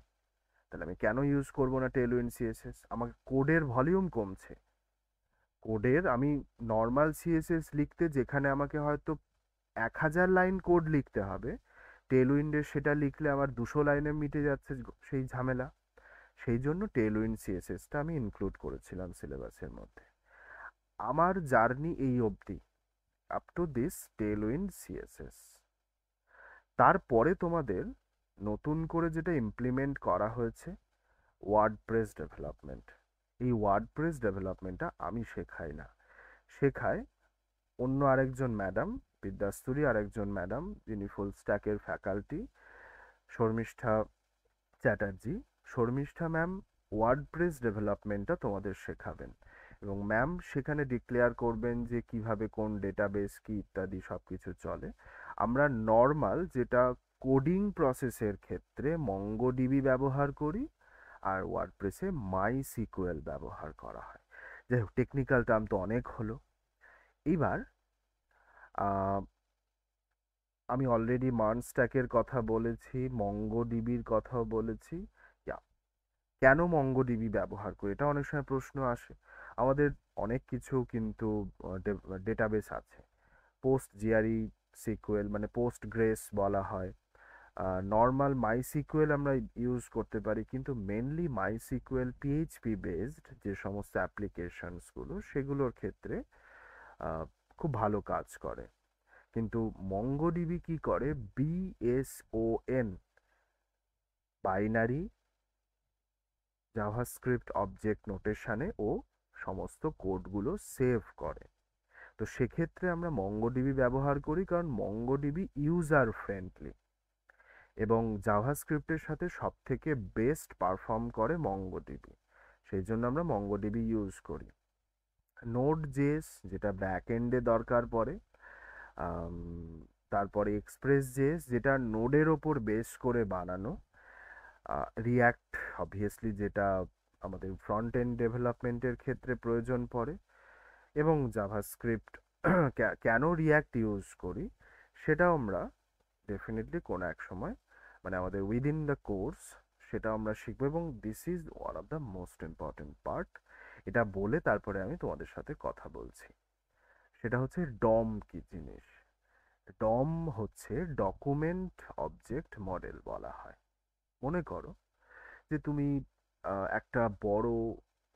তাহলে আমি কেন ইউজ করব না টেলউইন্ড সিএসএস? আমার কোডের ভলিউম কমছে, কোডের আমি নর্মাল সিএসএস লিখতে যেখানে আমাকে হয়তো 1000 লাইন কোড লিখতে হবে, টেলউইন্ডের সেটা লিখলে আমার 200 লাইনে মিটে যাচ্ছে সেই ঝামেলা। সেই জন্য টেলউইন্ড সিএসএসটা আমি ইনক্লুড করেছিলাম সিলেবাসের মধ্যে। আমার জার্নি এই অবধি, up to this Tailwind CSS. তারপরে তোমাদের নতুন করে যেটা ইমপ্লিমেন্ট করা হয়েছে, ওয়ার্ডপ্রেস ডেভেলপমেন্ট। এই ওয়ার্ডপ্রেস ডেভেলপমেন্টটা আমি শেখাই না, শেখায় অন্য আরেকজন ম্যাডাম, বিদ্যাস্তুরী আরেকজন ম্যাডাম, যিনি ফুল স্ট্যাকের faculty, Sharmistha Chatterjee. Sharmistha ma'am WordPress ডেভেলপমেন্টটা তোমাদের শেখাবেন, এবং ম্যাম সেখানে ডিক্লেয়ার করবেন যে কিভাবে কোন ডেটাবেস কি ইত্যাদি সব কিছু চলে। আমরা নর্মাল যেটা কোডিং প্রসেসের ক্ষেত্রে মঙ্গোডিবি ব্যবহার করি, আর ওয়ার্ডপ্রেসে মাইসিকুয়েল ব্যবহার করা হয়। যাই হোক, টেকনিক্যাল টার্ম তো অনেক হলো। এবার আমি অলরেডি মার্ন স্ট্যাকের কথা বলেছি, মঙ্গোডিবির কথাও বলেছি। কেন মঙ্গোডিবি ব্যবহার করি, এটা অনেক সময় প্রশ্ন আসে। আমাদের অনেক কিছু কিন্তু ডেটাবেস আছে, পোস্ট জিআরই সিকুয়েল মানে পোস্ট গ্রেস বলা হয়, নর্মাল মাইসিকুয়েল আমরা ইউজ করতে পারি, কিন্তু মেনলি মাইসিকুয়েল পিএইচপি বেসড যে সমস্ত অ্যাপ্লিকেশনসগুলো, সেগুলোর ক্ষেত্রে খুব ভালো কাজ করে। কিন্তু মঙ্গোডিবি কি করে, বিএসওএন বাইনারি জাভাস্ক্রিপ্ট অবজেক্ট নোটেশনে ও সমস্ত কোডগুলো সেভ করে। তো সেক্ষেত্রে আমরা মঙ্গোডিবি ব্যবহার করি, কারণ মঙ্গোডিবি ইউজার ফ্রেন্ডলি, এবং জাভাস্ক্রিপ্টের সাথে সবথেকে বেস্ট পারফর্ম করে মঙ্গোডিবি, সেই জন্য আমরা মঙ্গোডিবি ইউজ করি। নোড জেএস যেটা ব্যাক এন্ডে দরকার পড়ে, তারপরে এক্সপ্রেস জেএস যেটা নোডের ওপর বেস করে বানানো, রিয়্যাক্ট অবভিয়াসলি যেটা আমাদের ফ্রন্ট এন্ড ডেভেলপমেন্টের ক্ষেত্রে প্রয়োজন পড়ে, এবং জাভাস্ক্রিপ্ট। কেন রিয়্যাক্ট ইউজ করি সেটাও আমরা ডেফিনেটলি কোনো এক সময় মানে আমাদের উইদিন দ্য কোর্স সেটা আমরা শিখবো, এবং this is one of the most important part. এটা বলে তারপরে আমি তোমাদের সাথে কথা বলছি। সেটা হচ্ছে ডম কি জিনিস। ডম হচ্ছে ডকুমেন্ট অবজেক্ট মডেল বলা হয়। মনে করো যে তুমি একটা বড়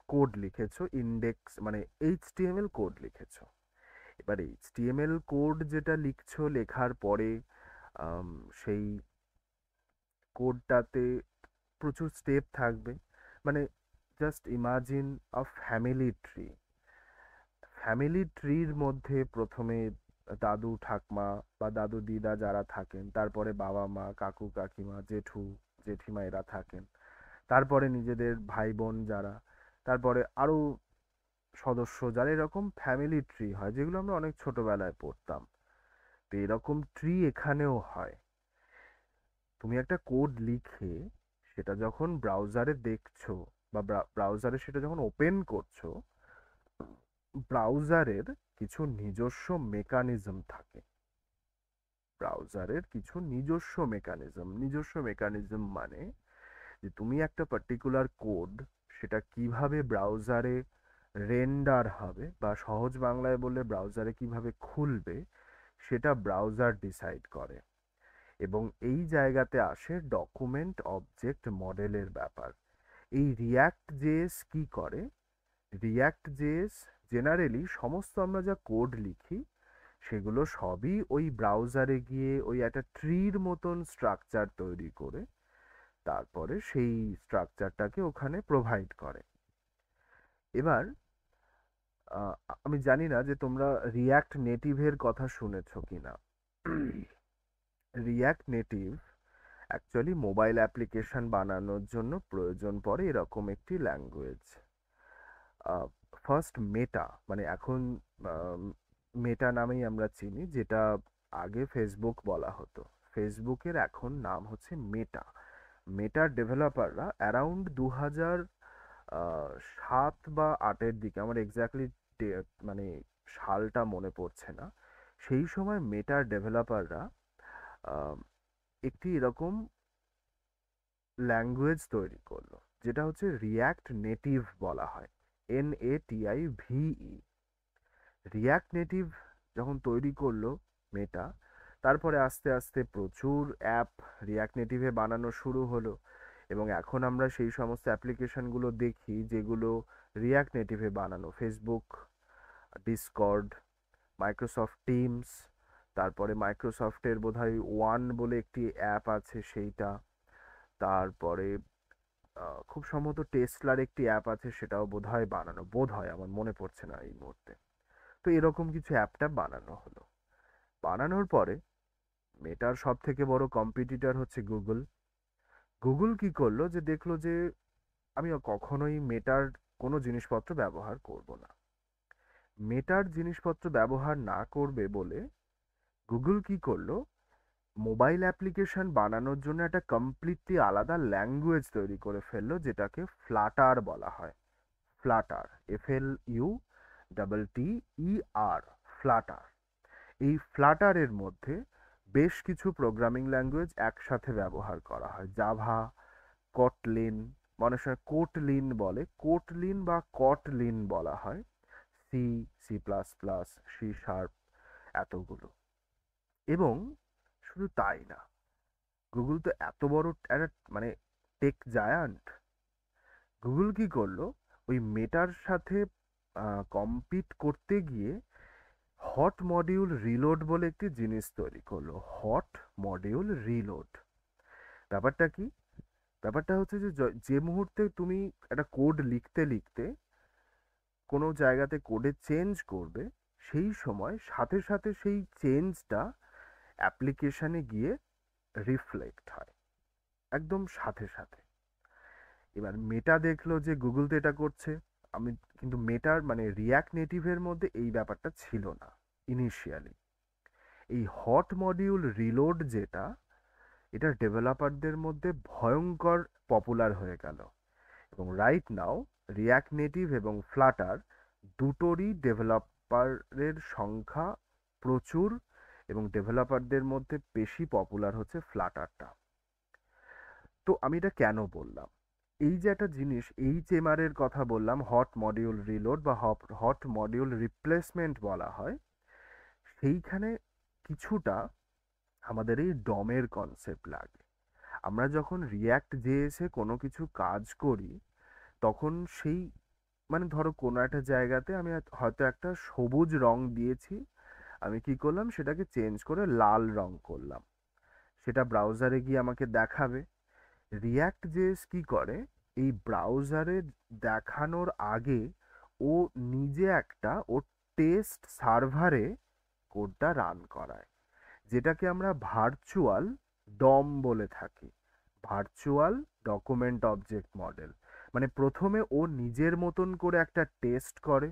কোড লিখেছো, ইন্ডেক্স মানে এইচটিএমএল কোড লিখেছো। এবার এইচটিএমএল কোড যেটা লিখছো, লেখার পরে সেই কোডটাতে প্রচুর স্টেপ থাকবে। মানে জাস্ট ইমাজিন আ ফ্যামিলি ট্রি। ফ্যামিলি ট্রির মধ্যে প্রথমে দাদু ঠাকমা বা দাদু দিদা যারা থাকেন, তারপরে বাবা মা, কাকু কাকিমা, জেঠু জেঠিমা এরা থাকেন, তারপরে নিজেদের ভাই বোন যারা, তারপরে আরো সদস্য যারা, এরকম ফ্যামিলি ট্রি হয় যেগুলো আমরা অনেক ছোটবেলায় পড়তাম। তো এরকম ট্রি এখানেও হয়। তুমি একটা কোড লিখে সেটা যখন ব্রাউজারে দেখছো বা ব্রাউজারে সেটা যখন ওপেন করছো, ব্রাউজারের কিছু নিজস্ব মেকানিজম থাকে। ব্রাউজারের কিছু নিজস্ব মেকানিজম মানে যে তুমি একটা পার্টিকুলার কোড সেটা কিভাবে ব্রাউজারে রেন্ডার হবে বা সহজ বাংলায় বললে ব্রাউজারে কিভাবে খুলবে, সেটা ব্রাউজার ডিসাইড করে। এবং এই জায়গাতে আসে ডকুমেন্ট অবজেক্ট মডেলের ব্যাপার। এই রিয়্যাক্ট জেএস কি করে? রিয়্যাক্ট জেএস জেনারেলি সমস্ত আমরা যা কোড লিখি সেগুলো সবই ওই ব্রাউজারে গিয়ে ওই একটা ট্রির মতন স্ট্রাকচার তৈরি করে তারপরে সেই স্ট্রাকচারটাকে ওখানে প্রোভাইড করে। এবার আমি জানি না যে তোমরা রিয়্যাক্ট নেটিভের কথা শুনেছো কিনা। React native actually mobile application বানানোর জন্য প্রয়োজন পড়ে এরকম একটি ল্যাঙ্গুয়েজ। ফার্স্ট মেটা, মানে এখন মেটা নামেই আমরা চিনি, যেটা আগে ফেসবুক বলা হতো। ফেসবুকের এখন নাম হচ্ছে মেটা। মেটার ডেভেলপাররা অ্যারাউন্ড 2007 বা 8-এর দিকে, আমার এক্স্যাক্টলি মানে সালটা মনে পড়ছে না, সেই সময় মেটার ডেভেলপাররা একটি এরকম ল্যাঙ্গুয়েজ তৈরি করলো যেটা হচ্ছে রিয়্যাক্ট নেটিভ বলা হয়, NATIVE। রিয়্যাক্ট নেটিভ যখন তৈরি করলো মেটা, তারপরে আস্তে আস্তে প্রচুর অ্যাপ রিয়্যাক্ট নেটিভে বানানো শুরু হলো, এবং এখন আমরা সেই সমস্ত অ্যাপ্লিকেশনগুলো দেখি যেগুলো রিয়্যাক্ট নেটিভে বানানো। ফেসবুক, ডিসকর্ড, মাইক্রোসফট টিমস, তারপরে মাইক্রোসফটের বোধহয় ওয়ান বলে একটি অ্যাপ আছে সেইটা, তারপরে খুব সম্ভবত টেসলার একটি অ্যাপ আছে সেটাও বোধহয় বানানো, বোধহয়, আমার মনে পড়ছে না এই মুহূর্তে। তো এরকম কিছু অ্যাপটা বানানো হলো। বানানোর পরে মেটার সব থেকে বড় কম্পিটিটর হচ্ছে গুগল। গুগল কি করলো যে দেখলো যে আমি কখনোই মেটার কোনো জিনিসপত্র ব্যবহার করব না। মেটার জিনিসপত্র ব্যবহার না করবে বলে গুগল কি করলো, মোবাইল অ্যাপ্লিকেশন বানানোর জন্য একটা কমপ্লিটলি আলাদা ল্যাঙ্গুয়েজ তৈরি করে ফেললো যেটাকে ফ্লাটার বলা হয়। Flutter, FLUTTER, Flutter. এই ফ্লাটারের মধ্যে বেশ কিছু প্রোগ্রামিং ল্যাঙ্গুয়েজ একসাথে ব্যবহার করা হয়। জাভা, কটলিন, মানুষ কোটলিন বলে, কোটলিন বা কটলিন বলা হয়, সি, C++, C#, এতগুলো। এবং শুধু তাই না, গুগল তো এত বড় একটা মানে টেক জায়ান্ট, গুগল কি করলো, ওই মেটার সাথে কম্পিট করতে গিয়ে হট মডিউল রিলোড বলে একটি জিনিস তৈরি করলো। হট মডিউল রিলোড ব্যাপারটা কি? ব্যাপারটা হচ্ছে যে যে মুহূর্তে তুমি একটা কোড লিখতে লিখতে কোনো জায়গাতে কোডে চেঞ্জ করবে, সেই সময় সাথে সাথে সেই চেঞ্জটা অ্যাপ্লিকেশানে গিয়ে রিফ্লেক্ট হয় একদম সাথে সাথে। এবার মেটা দেখলো যে গুগল তো এটা করছে, কিন্তু মেটার মানে রিয়াক্ট নেটিভের মধ্যে এই ব্যাপারটা ছিল না ইনিশিয়ালি। এই হট মডিউল রিলোড যেটা, এটা ডেভেলপারদের মধ্যে ভয়ঙ্কর পপুলার হয়ে গেল, এবং রাইট নাও রিয়াক্ট নেটিভ এবং ফ্লাটার দুটোরই ডেভেলপারের সংখ্যা প্রচুর, এবং ডেভেলপারদের মধ্যে বেশি পপুলার হচ্ছে ফ্লাটারটা। তো আমি এটা কেন বললাম, এই যে একটা জিনিস HMR এর কথা বললাম, হট মডিউল রিলোড বা হট মডিউল রিপ্লেসমেন্ট বলা হয়, সেইখানে কিছুটা আমাদের এই ডমের কনসেপ্ট লাগে। আমরা যখন রিয়াক্ট জেএসে কোনো কিছু কাজ করি, তখন সেই মানে ধরো কোনো একটা জায়গাতে আমি হয়তো একটা সবুজ রং দিয়েছি, আমি কি করলাম সেটাকে চেঞ্জ করে লাল রং করলাম, সেটা ব্রাউজারে গিয়ে আমাকে দেখাবে। রিয়াক্ট জেএস কি করে, এই ব্রাউজারে দেখানোর আগে ও নিজে একটা ওর টেস্ট সার্ভারে কোডটা রান করায়, যেটাকে আমরা ভার্চুয়াল ডম বলে থাকি, ভার্চুয়াল ডকুমেন্ট অবজেক্ট মডেল। মানে প্রথমে ও নিজের মতন করে একটা টেস্ট করে,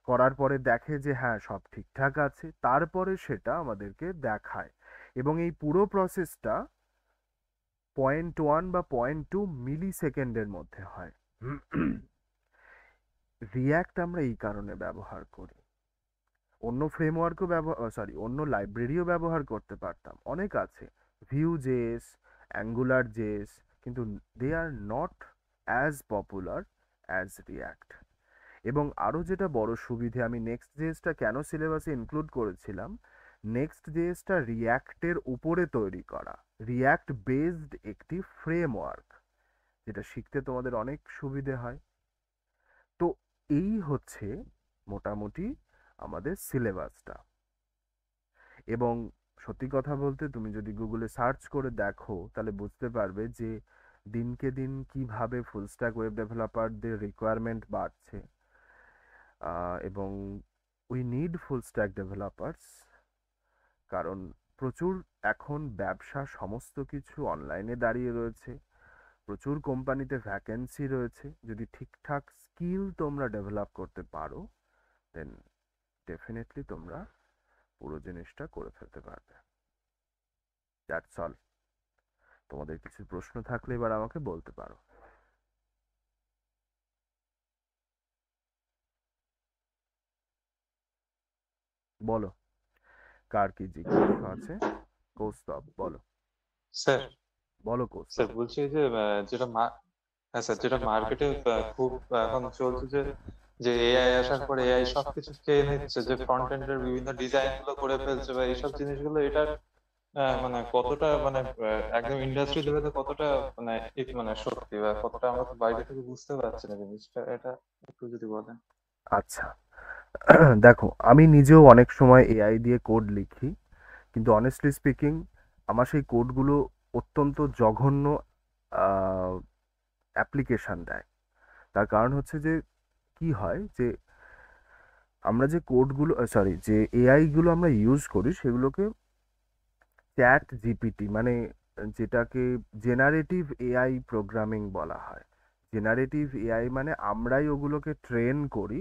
করার পরে দেখে যে হ্যাঁ সব ঠিকঠাক আছে, তারপরে সেটা আমাদেরকে দেখায়। এবং এই পুরো প্রসেসটা 0.1 বা 0.2 মিলি সেকেন্ডের মধ্যে হয়। রিয়াক্ট আমরা এই কারণে ব্যবহার করি। অন্য ফ্রেমওয়ার্কও অন্য লাইব্রেরিও ব্যবহার করতে পারতাম, অনেক আছে, ভিউ.js, অ্যাঙ্গুলার.js, কিন্তু they are not as popular as React. এবং আরও যেটা বড় সুবিধে, আমি নেক্সট.jsটা কেন সিলেবাসে ইনক্লুড করেছিলাম, নেক্সট.jsটা রিয়াক্টের উপরে তৈরি করা, রিয়াক্ট বেসড একটি ফ্রেমওয়ার্ক, যেটা শিখতে তোমাদের অনেক সুবিধে হয়। তো এই হচ্ছে মোটামুটি আমাদের সিলেবাসটা। এবং সত্যি কথা বলতে তুমি যদি গুগলে সার্চ করে দেখো তাহলে বুঝতে পারবে যে দিনকে দিন কিভাবে ফুল স্ট্যাক ওয়েব ডেভেলপারদের রিকোয়ারমেন্ট বাড়ছে, এবং we need full stack developers, কারণ প্রচুর এখন ব্যবসা সমস্ত কিছু অনলাইনে দাঁড়িয়ে রয়েছে, প্রচুর কোম্পানিতে ভ্যাকেন্সি রয়েছে। যদি ঠিকঠাক স্কিল তোমরা ডেভেলপ করতে পারো, দেন ডেফিনেটলি তোমরা পুরো জিনিসটা করে ফেলতে পারবে। That's all. তোমাদের কিছু প্রশ্ন থাকলে এবার আমাকে বলতে পারো। বলো, কার কি জিজ্ঞাসা আছে? কৌস্তব বলো। স্যার বলো স্যার কৌস্তব। বলছি যে হ্যাঁ স্যার, যেটা মার্কেটে খুব এখন চলছে যে এআই আসার পরে এআই সবকিছু খেয়ে নিচ্ছে, যে ফ্রন্ট এন্ডের বিভিন্ন ডিজাইন গুলো করে ফেলছে বা এইসব জিনিসগুলো, এটার মানে কতটা মানে একদম ইন্ডাস্ট্রি লেভেলে কতটা মানে মানে সত্যি, বা কতটা আমরা তো বাইরে থেকে বুঝতে পারছি না জিনিসটা, এটা একটু যদি বলেন। আচ্ছা, দেখো আমি নিজেও অনেক সময় এআই দিয়ে কোড লিখি, কিন্তু অনেস্টলি স্পিকিং আমার সেই কোডগুলো অত্যন্ত জঘন্য অ্যাপ্লিকেশন দেয়। তার কারণ হচ্ছে যে কি হয় যে আমরা যে কোডগুলো যে এআইগুলো আমরা ইউজ করি, সেগুলোকে চ্যাট জিপিটি মানে যেটাকে জেনারেটিভ এআই প্রোগ্রামিং বলা হয়। জেনারেটিভ এআই মানে আমরাই ওগুলোকে ট্রেন করি,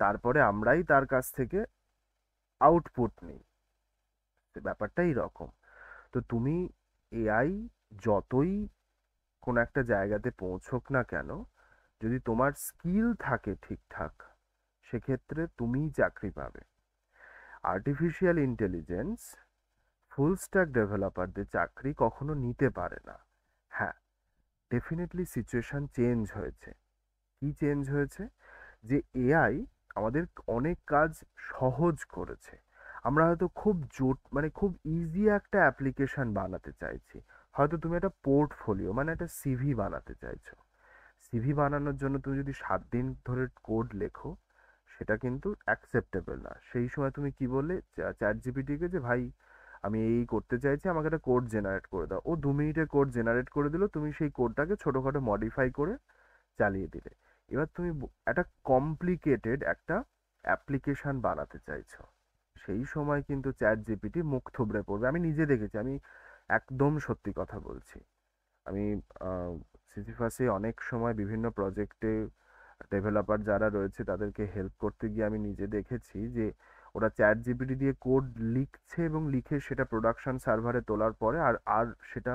তারপরে আমরাই তার কাছ থেকে আউটপুট নিই। ব্যাপারটা এইরকম। তো তুমি এআই যতই কোনো একটা জায়গাতে পৌঁছোক না কেন, যদি তোমার স্কিল থাকে ঠিকঠাক, সেক্ষেত্রে তুমিই চাকরি পাবে। আর্টিফিশিয়াল ইন্টেলিজেন্স ফুল স্ট্যাক ডেভেলপারদের চাকরি কখনো নিতে পারে না। হ্যাঁ, ডেফিনেটলি সিচুয়েশন চেঞ্জ হয়েছে। কি চেঞ্জ হয়েছে? যে এআই আমাদের অনেক কাজ সহজ করেছে। আমরা হয়তো মানে খুব ইজি একটা অ্যাপ্লিকেশন বানাতে চাইছি, হয়তো তুমি একটা পোর্টফোলিও মানে একটা সিভি বানাতে চাইছো। সিভি বানানোর জন্য তুমি যদি 7 দিন ধরে কোড লেখো, সেটা কিন্তু অ্যাকসেপ্টেবল না। সেই সময় তুমি কি বললে চ্যাট জিপিটিকে যে ভাই আমি এই করতে চাইছি, আমাকে একটা কোড জেনারেট করে দাও। ও 2 মিনিটে কোড জেনারেট করে দিল, তুমি সেই কোডটাকে ছোটোখাটো মডিফাই করে চালিয়ে দিলে। এবার তুমি একটা কমপ্লিকেটেড একটা অ্যাপ্লিকেশন বানাতে চাইছো, সেই সময় কিন্তু চ্যাট জিপিটি মুখ থুবড়ে পড়বে। আমি নিজে দেখেছি, আমি একদম সত্যি কথা বলছি। আমি সিজিফাসে অনেক সময় বিভিন্ন প্রজেক্টে ডেভেলপার যারা রয়েছে তাদেরকে হেল্প করতে গিয়ে আমি নিজে দেখেছি যে ওরা চ্যাট জিপিটি দিয়ে কোড লিখছে এবং লিখে সেটা প্রোডাকশন সার্ভারে তোলার পরে আর আর সেটা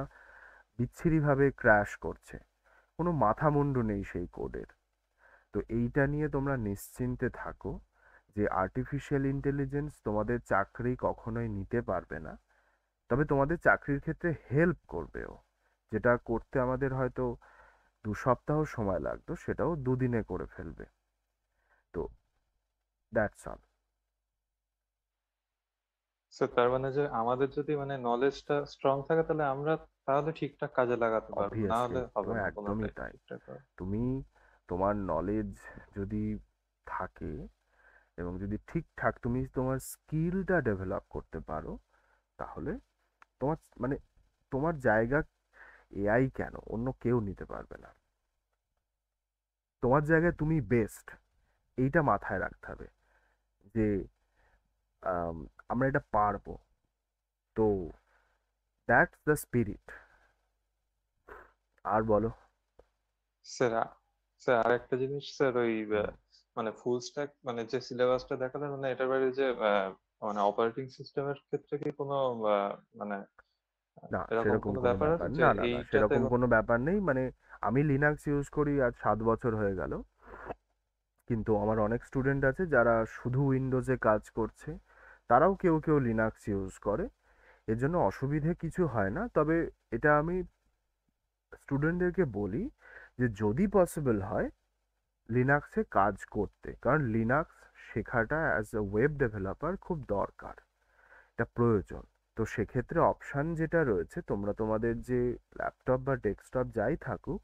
বিচ্ছিরিভাবে ক্র্যাশ করছে, কোনো মাথা মুন্ডু নেই সেই কোডের। তো এইটা নিয়ে তোমরা নিশ্চিন্তে থাকো যে আর্টিফিশিয়াল ইন্টেলিজেন্স তোমাদের চাকরি কখনোই নিতে পারবে না, তবে তোমাদের চাকরির ক্ষেত্রে হেল্প করবেও। যেটা করতে আমাদের হয়তো 2 সপ্তাহ সময় লাগতো সেটাও 2 দিনে করে ফেলবে। তো দ্যাটস অল। স্যার তার মানে যে আমাদের যদি মানে নলেজটা স্ট্রং থাকে তাহলে আমরা তাহলে ঠিকঠাক কাজে লাগাতে পারবো, না অবভিয়াসলি হলে হবে না একদমই কোনোটাই তাই। ঠিকঠাক হবে। তুমি তোমার নলেজ যদি থাকে এবং যদি ঠিকঠাক তুমি তোমার স্কিলটা ডেভেলপ করতে পারো, তাহলে তোমার মানে তোমার জায়গা এআই কেন অন্য কেউ নিতে পারবে না। তোমার জায়গায় তুমি বেস্ট, এইটা মাথায় রাখতে হবে যে আম, আমরা এটা পারবো। তো দ্যাটস দ্য স্পিরিট। আর বলো। স্যার স্যার আরেকটা জিনিস স্যার, ওই মানে ফুল স্ট্যাক মানে যে সিলেবাসটা দেখালেন, মানে এটার বাইরে যে মানে অপারেটিং সিস্টেমের ক্ষেত্রে কি কোনো মানে না এরকম সেরকম কোনো কোনো ব্যাপার ব্যাপার, আছে যে না না না এইটাতে সেরকম কোনো ব্যাপার নেই। মানে আমি লিনাক্স ইউজ করি আজ 7 বছর হয়ে গেল, কিন্তু আমার অনেক স্টুডেন্ট আছে যারা শুধু উইন্ডোজে কাজ করছে, তারাও কেউ কেউ লিনাক্স ইউজ করে। এর জন্য অসুবিধে কিছু হয় না। তবে এটা আমি স্টুডেন্টদেরকে বলি যে যদি পসিবল হয় লিনাক্সে কাজ করতে, কারণ লিনাক্স শেখাটা অ্যাজ এ ওয়েব ডেভেলপার খুব দরকার, এটা প্রয়োজন। তো সেক্ষেত্রে অপশান যেটা রয়েছে, তোমরা তোমাদের যে ল্যাপটপ বা ডেস্কটপ যাই থাকুক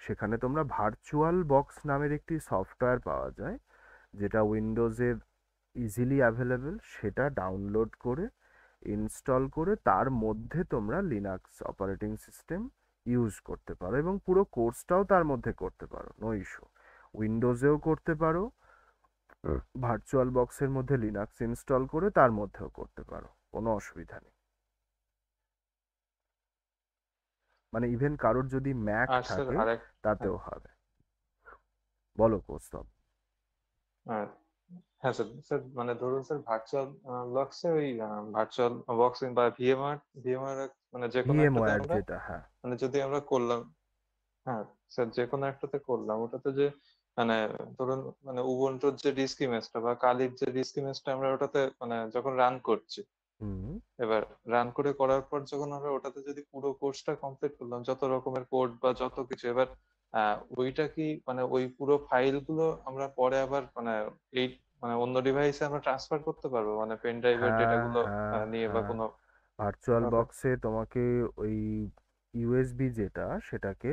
সেখানে তোমরা ভার্চুয়াল বক্স নামের একটি সফটওয়্যার পাওয়া যায় যেটা উইন্ডোজের ইজিলি অ্যাভেলেবেল, সেটা ডাউনলোড করে ইনস্টল করে তার মধ্যে তোমরা লিনাক্স অপারেটিং সিস্টেম ইউজ করতে পারো এবং পুরো কোর্সটাও তার মধ্যে করতে পারো, নো ইস্যু। উইন্ডোজেও করতে পারো, ভার্চুয়াল বক্সের মধ্যে লিনাক্স ইনস্টল করে তার মধ্যেও করতে পারো, কোনো অসুবিধা নেই। মানে ইভেন কারোর যদি ম্যাক আর স্যার থাকে আরেক তাতেও হবে। বলো কৌস্তব। হ্যাঁ হ্যাঁ স্যার, স্যার মানে ধরুন স্যার ভার্চুয়াল বক্সে ওই ভার্চুয়াল বক্স বা ভিএমআর মানে যে কোনো একটাতে ভিএমওয়্যার আমরা যেটা, হ্যাঁ মানে যদি আমরা করলাম, হ্যাঁ স্যার যে কোনো একটাতে করলাম, ওটাতে যে মানে ধরুন মানে উবুন্টুর যে ডিস্ক ইমেজটা বা কালির যে ডিস্ক ইমেজটা আমরা ওটাতে মানে যখন রান করছি, হুম এবার রান করে করার পর যখন আমরা ওটাতে যদি পুরো কোর্সটা কমপ্লিট করলাম যত রকমের কোড বা যত কিছু, এবার ওইটা কি মানে ওই পুরো ফাইল গুলো আমরা পরে আবার মানে এই মানে অন্য ডিভাইসে আমরা ট্রান্সফার করতে পারবো, মানে পেন ড্রাইভের ডেটা হ্যাঁ গুলো হ্যাঁ নিয়ে বা হ্যাঁ কোনো ভার্চুয়াল ভাবে। বক্সে তোমাকে ওই ইউএসবি যেটা সেটাকে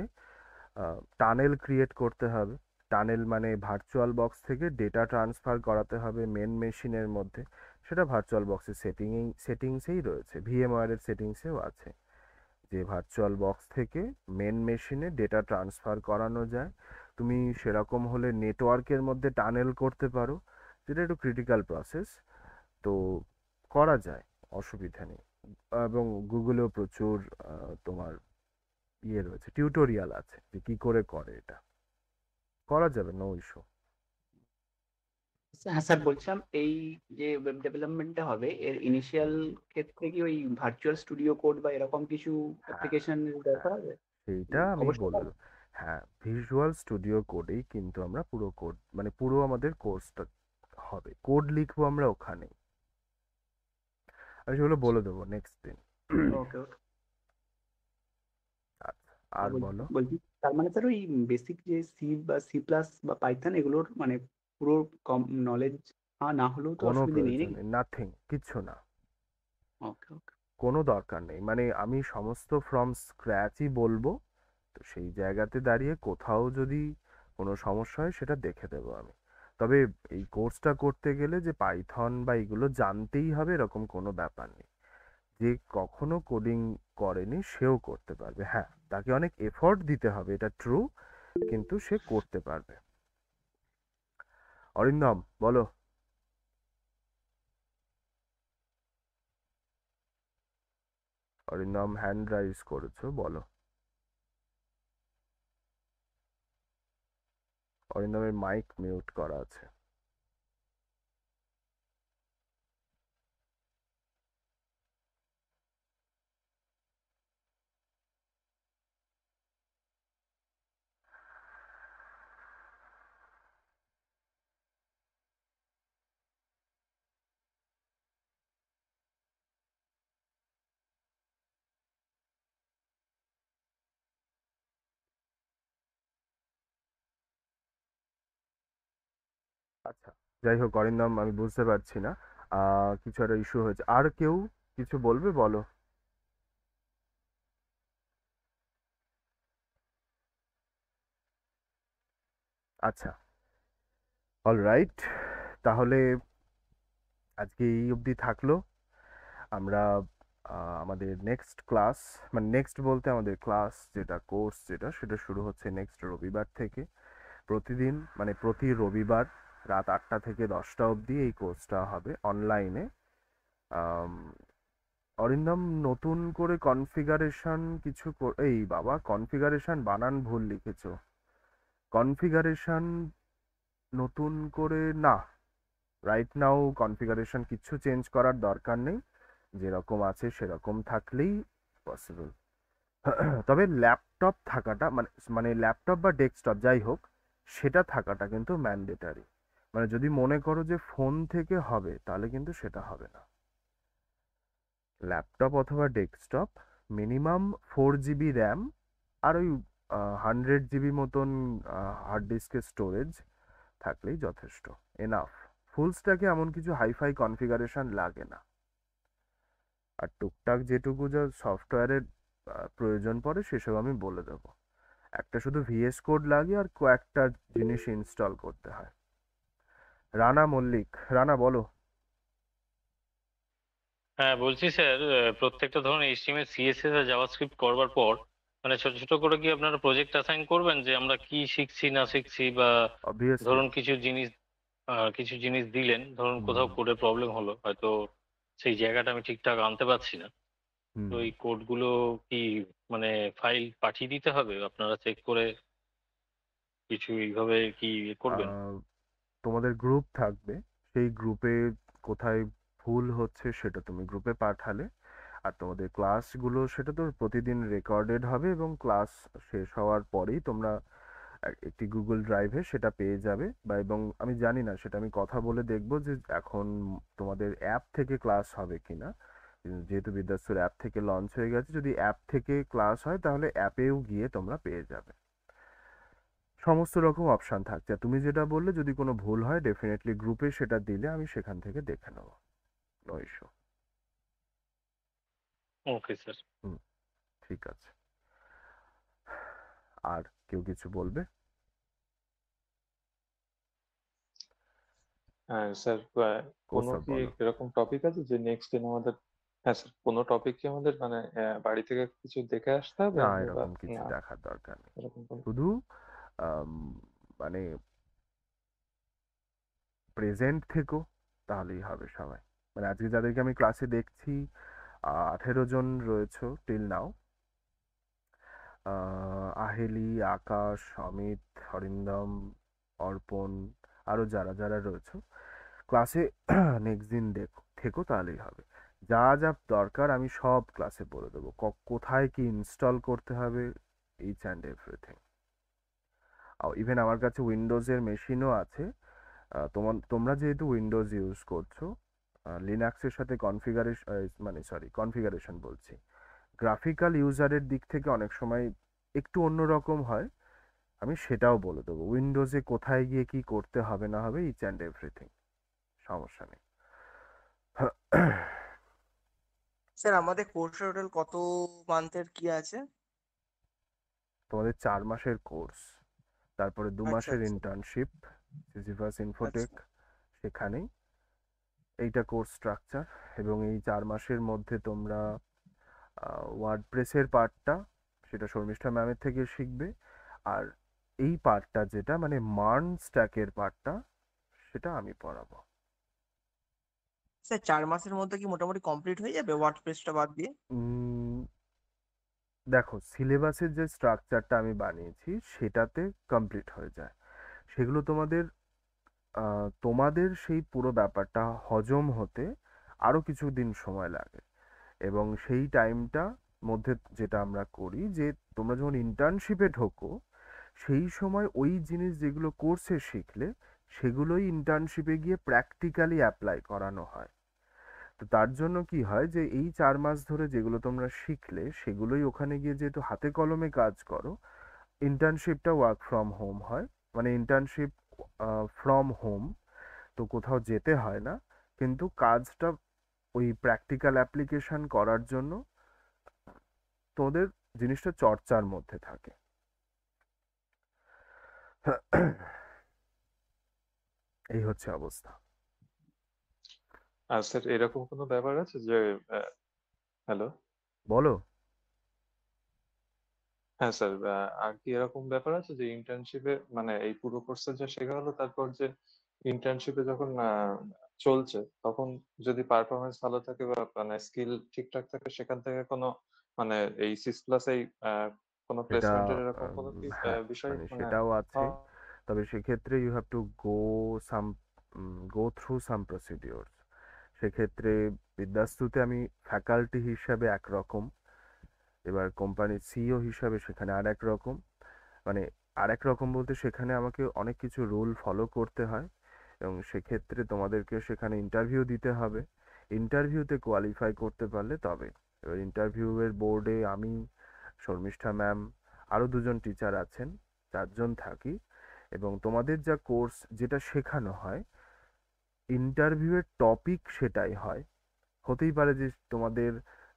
টানেল ক্রিয়েট করতে হবে। টানেল মানে ভার্চুয়াল বক্স থেকে ডেটা ট্রান্সফার করাতে হবে মেন মেশিনের মধ্যে। সেটা ভার্চুয়াল বক্সের সেটিংসেই রয়েছে, ভিএমওয়্যারের সেটিংসেও আছে যে ভার্চুয়াল বক্স থেকে মেন মেশিনে ডেটা ট্রান্সফার করানো যায়। তুমি সেরকম হলে নেটওয়ার্কের মধ্যে টানেল করতে পারো, যেটা একটু ক্রিটিক্যাল প্রসেস, তো করা যায়, অসুবিধা নেই। এবং গুগলেও প্রচুর তোমার ইয়ে রয়েছে, টিউটোরিয়াল আছে যে কি করে করে, এটা করা যাবে, নো ইস্যু। হ্যাঁ স্যার, বলছিলাম এই যে ওয়েব ডেভেলপমেন্টটা হবে এর ইনিশিয়াল ক্ষেত্রে কি ওই ভার্চুয়াল স্টুডিও কোড বা এরকম কিছু হ্যাঁ অ্যাপ্লিকেশন দরকার হ্যাঁ হবে? সেইটা আমি অবশ্যই বলবো। হ্যাঁ ভিজুয়াল স্টুডিও কোডেই কিন্তু আমরা পুরো কোড মানে পুরো আমাদের কোর্সটা হবে, কোড লিখবো আমরা ওখানে। আমি সেগুলো বলে দেবো নেক্সট দিন। ওকে ওকে। আচ্ছা আর বলো। বলছি তার মানে স্যার ওই বেসিক যে সি বা সি প্লাস বা পাইথন এগুলোর মানে পুরো কম নলেজ না হলেও তো কোনো অসুবিধা নেই প্রয়োজন নাকি? নেই, নাথিং, কিচ্ছু না, ওকে ওকে। কোনো দরকার নেই। মানে আমি সমস্ত ফ্রম স্ক্র্যাচই বলবো, তো সেই জায়গাতে দাঁড়িয়ে কোথাও যদি কোনো সমস্যা হয় সেটা দেখে দেবো আমি। তবে এই কোর্সটা করতে গেলে যে পাইথন বা এগুলো জানতেই হবে এরকম কোনো ব্যাপার নেই। যে কখনো কোডিং করেনি সেও করতে পারবে, হ্যাঁ তাকে অনেক এফোর্ট দিতে হবে এটা ট্রু, কিন্তু সে করতে পারবে। অরিন্দম বলো। অরিন্দম হ্যান্ড রাইজ করেছো, বলো। অরিন্দমের মাইক মিউট করা আছে। আচ্ছা, যাই হোক অরিন্দম, আমি বুঝতে পারছি না কিছু একটা ইস্যু হয়েছে। আর কেউ কিছু বলবে, বলো। আচ্ছা, অলরাইট, তাহলে আজকে এই অবধি থাকলো। আমরা আমাদের নেক্সট ক্লাস, মানে নেক্সট বলতে আমাদের ক্লাস যেটা, কোর্স যেটা, সেটা শুরু হচ্ছে নেক্সট রবিবার থেকে। প্রতিদিন মানে প্রতি রবিবার রাত 8টা থেকে 10টা অবধি এই কোর্সটা হবে অনলাইনে। অরিন্দম, নতুন করে কনফিগারেশন কিছু এই বাবা, কনফিগারেশন বানান ভুল লিখেছো। কনফিগারেশন নতুন করে না, রাইট নাও কনফিগারেশন কিছু চেঞ্জ করার দরকার নেই, যেরকম আছে সেরকম থাকলেই পসিবল। তবে ল্যাপটপ থাকাটা মানে মানে ল্যাপটপ বা ডেস্কটপ যাই হোক, সেটা থাকাটা কিন্তু ম্যান্ডেটারি। মানে যদি মনে করো যে ফোন থেকে হবে, তাহলে কিন্তু সেটা হবে না। ল্যাপটপ অথবা ডেস্কটপ, মিনিমাম 4 GB র্যাম, আর ওই 100 GB মতন হার্ড ডিস্কের স্টোরেজ থাকলেই যথেষ্ট, এনাফ। ফুল স্ট্যাকে এমন কিছু হাইফাই কনফিগারেশন লাগে না। আর টুকটাক যেটুকু যা সফটওয়্যারের প্রয়োজন পড়ে সেসব আমি বলে দেবো। একটা শুধু ভিএস কোড লাগে আর কয়েকটা জিনিস ইনস্টল করতে হয়। রানা মল্লিক, রানা বলো। হ্যাঁ বলছি স্যার, প্রত্যেকটা ধরুন এইচটিএমএল সিএসএস আর জাভাস্ক্রিপ্ট করবার পর মানে ছোট ছোট করে কি আপনারা প্রজেক্ট অ্যাসাইন করবেন যে আমরা কি শিখছি না শিখছি, বা অবভিয়াসলি। ধরুন কিছু জিনিস দিলেন, ধরুন কোথাও কোডে প্রবলেম হলো, হয়তো সেই জায়গাটা আমি ঠিকঠাক আনতে পারছি না, তো এই কোডগুলো কি মানে ফাইল পাঠিয়ে দিতে হবে, আপনারা চেক করে কিছু এইভাবে কি করবেন? তোমাদের গ্রুপ থাকবে, সেই গ্রুপে কোথায় ভুল হচ্ছে সেটা তুমি গ্রুপে পাঠালে, আর তোমাদের ক্লাসগুলো সেটা তো প্রতিদিন রেকর্ডেড হবে, এবং ক্লাস শেষ হওয়ার পরেই তোমরা একটি গুগল ড্রাইভে সেটা পেয়ে যাবে। বা এবং আমি জানি না, সেটা আমি কথা বলে দেখবো যে এখন তোমাদের অ্যাপ থেকে ক্লাস হবে কিনা। যেহেতু বিদ্যাস্তুর অ্যাপ থেকে লঞ্চ হয়ে গেছে, যদি অ্যাপ থেকে ক্লাস হয় তাহলে অ্যাপেও গিয়ে তোমরা পেয়ে যাবে। সমস্ত রকম অপশান থাকছে। আর তুমি যেটা বললে, যদি কোনো ভুল হয় ডেফিনেটলি গ্রুপে সেটা দিলে আমি সেখান থেকে দেখে নেব, নো ইস্যু। Okay sir. ঠিক আছে। আর কেউ কিছু বলবে? হ্যাঁ স্যার, কোনো কি এরকম টপিক আছে যে নেক্সট দিন আমাদের, হ্যাঁ স্যার, কোনো টপিক কি আমাদের মানে বাড়ি থেকে কিছু দেখে আসতে হবে? না, এরকম কিছু দেখার দরকার নেই। শুধু মানে প্রেজেন্ট থেকো, তাহলেই হবে সবাই। মানে আজকে যাদেরকে আমি ক্লাসে দেখছি 18 জন রয়েছে টিল নাও। আহেলি, আকাশ, অমিত, অরিন্দম, অর্পণ, আরো যারা যারা রয়েছে ক্লাসে নেক্সট দিন থেকো, তাহলেই হবে। যা যা দরকার আমি সব ক্লাসে বলে দেবো, কোথায় কি ইনস্টল করতে হবে, ইচ অ্যান্ড এভরিথিং। ইভেন আমার কাছে উইন্ডোজের মেশিনও আছে। তোমরা যেহেতু উইন্ডোজ ইউজ করছো, লিনাক্সের সাথে কনফিগারেশন বলছি, গ্রাফিক্যাল ইউজারের দিক থেকে অনেক সময় একটু অন্যরকম হয়, আমি সেটাও বলে দেবো। উইন্ডোজে কোথায় গিয়ে কি করতে হবে না হবে, ইচ অ্যান্ড এভরিথিং, সমস্যা নেই। স্যার আমাদের কোর্স টোটাল কত মান্থের কি আছে? তোমাদের 4 মাসের কোর্স, তারপরে 2 মাসের ইন্টার্নশিপ সিজিভাস ইনফোটেক, সেখানেই এইটা কোর্স স্ট্রাকচার। এবং এই 4 মাসের মধ্যে তোমরা ওয়ার্ডপ্রেসের পার্টটা, সেটা শর্মিষ্ঠা ম্যামের থেকে শিখবে। আর এই পার্টটা যেটা মানে মার্ন স্ট্যাকের পার্টটা, সেটা আমি পড়াবো। স্যার 4 মাসের মধ্যে কি মোটামুটি কমপ্লিট হয়ে যাবে ওয়ার্ডপ্রেসটা বাদ দিয়ে? দেখো সিলেবাসের যে স্ট্রাকচারটা আমি বানিয়েছি সেটাতে কমপ্লিট হয়ে যায়। সেগুলো তোমাদের সেই পুরো ব্যাপারটা হজম হতে আরো কিছুদিন সময় লাগে। এবং সেই টাইমটা মধ্যে যেটা আমরা করি যে তোমরা যখন ইন্টার্নশিপে ঢোকো সেই সময় ওই জিনিস যেগুলো কোর্সে শিখলে সেগুলোই ইন্টার্নশিপে গিয়ে প্র্যাকটিক্যালি অ্যাপ্লাই করানো হয়। তো তার জন্য কি হয় যে এই 4 মাস ধরে যেগুলো তোমরা শিখলে সেগুলোই ওখানে গিয়ে যেহেতু হাতে কলমে কাজ করো, ইন্টার্নশিপটা ওয়ার্ক ফ্রম হোম হয়, মানে ইন্টার্নশিপ ফ্রম হোম, তো কোথাও যেতে হয় না, কিন্তু কাজটা ওই প্র্যাকটিক্যাল অ্যাপ্লিকেশন করার জন্য তোদের জিনিসটা চর্চার মধ্যে থাকে। এই হচ্ছে অবস্থা। আর স্যার এরকম কোনো ব্যাপার আছে যে হ্যালো, বলো। হ্যাঁ স্যার, আর কি এরকম ব্যাপার আছে যে ইন্টার্নশিপে মানে এই পুরো কোর্সে যা শেখা হলো তারপর যে ইন্টার্নশিপে যখন চলছে তখন যদি পারফরমেন্স ভালো থাকে বা মানে স্কিল ঠিকঠাক থাকে সেখান থেকে কোনো মানে এই 6+ এই কোনো সেটা প্লেসমেন্টের এরকম কোনো কি হ্যাঁ, বিষয় মানে মানে সেটাও আছে, তবে সেক্ষেত্রে you have to go through some procedures. সেক্ষেত্রে বিদ্যাস্তুতে আমি ফ্যাকাল্টি হিসাবে একরকম, এবার কোম্পানির সিইও হিসাবে সেখানে আর এক রকম, মানে আর এক রকম বলতে সেখানে আমাকে অনেক কিছু রুল ফলো করতে হয় এবং সেক্ষেত্রে তোমাদেরকে সেখানে ইন্টারভিউ দিতে হবে। ইন্টারভিউতে কোয়ালিফাই করতে পারলে তবে, এবার ইন্টারভিউয়ের বোর্ডে আমি, শর্মিষ্ঠা ম্যাম, আরও 2জন টিচার আছেন, 4জন থাকি। এবং তোমাদের যা কোর্স যেটা শেখানো হয় ইন্টারভিউয়ের টপিক সেটাই হয়। হতেই পারে যে তোমাদের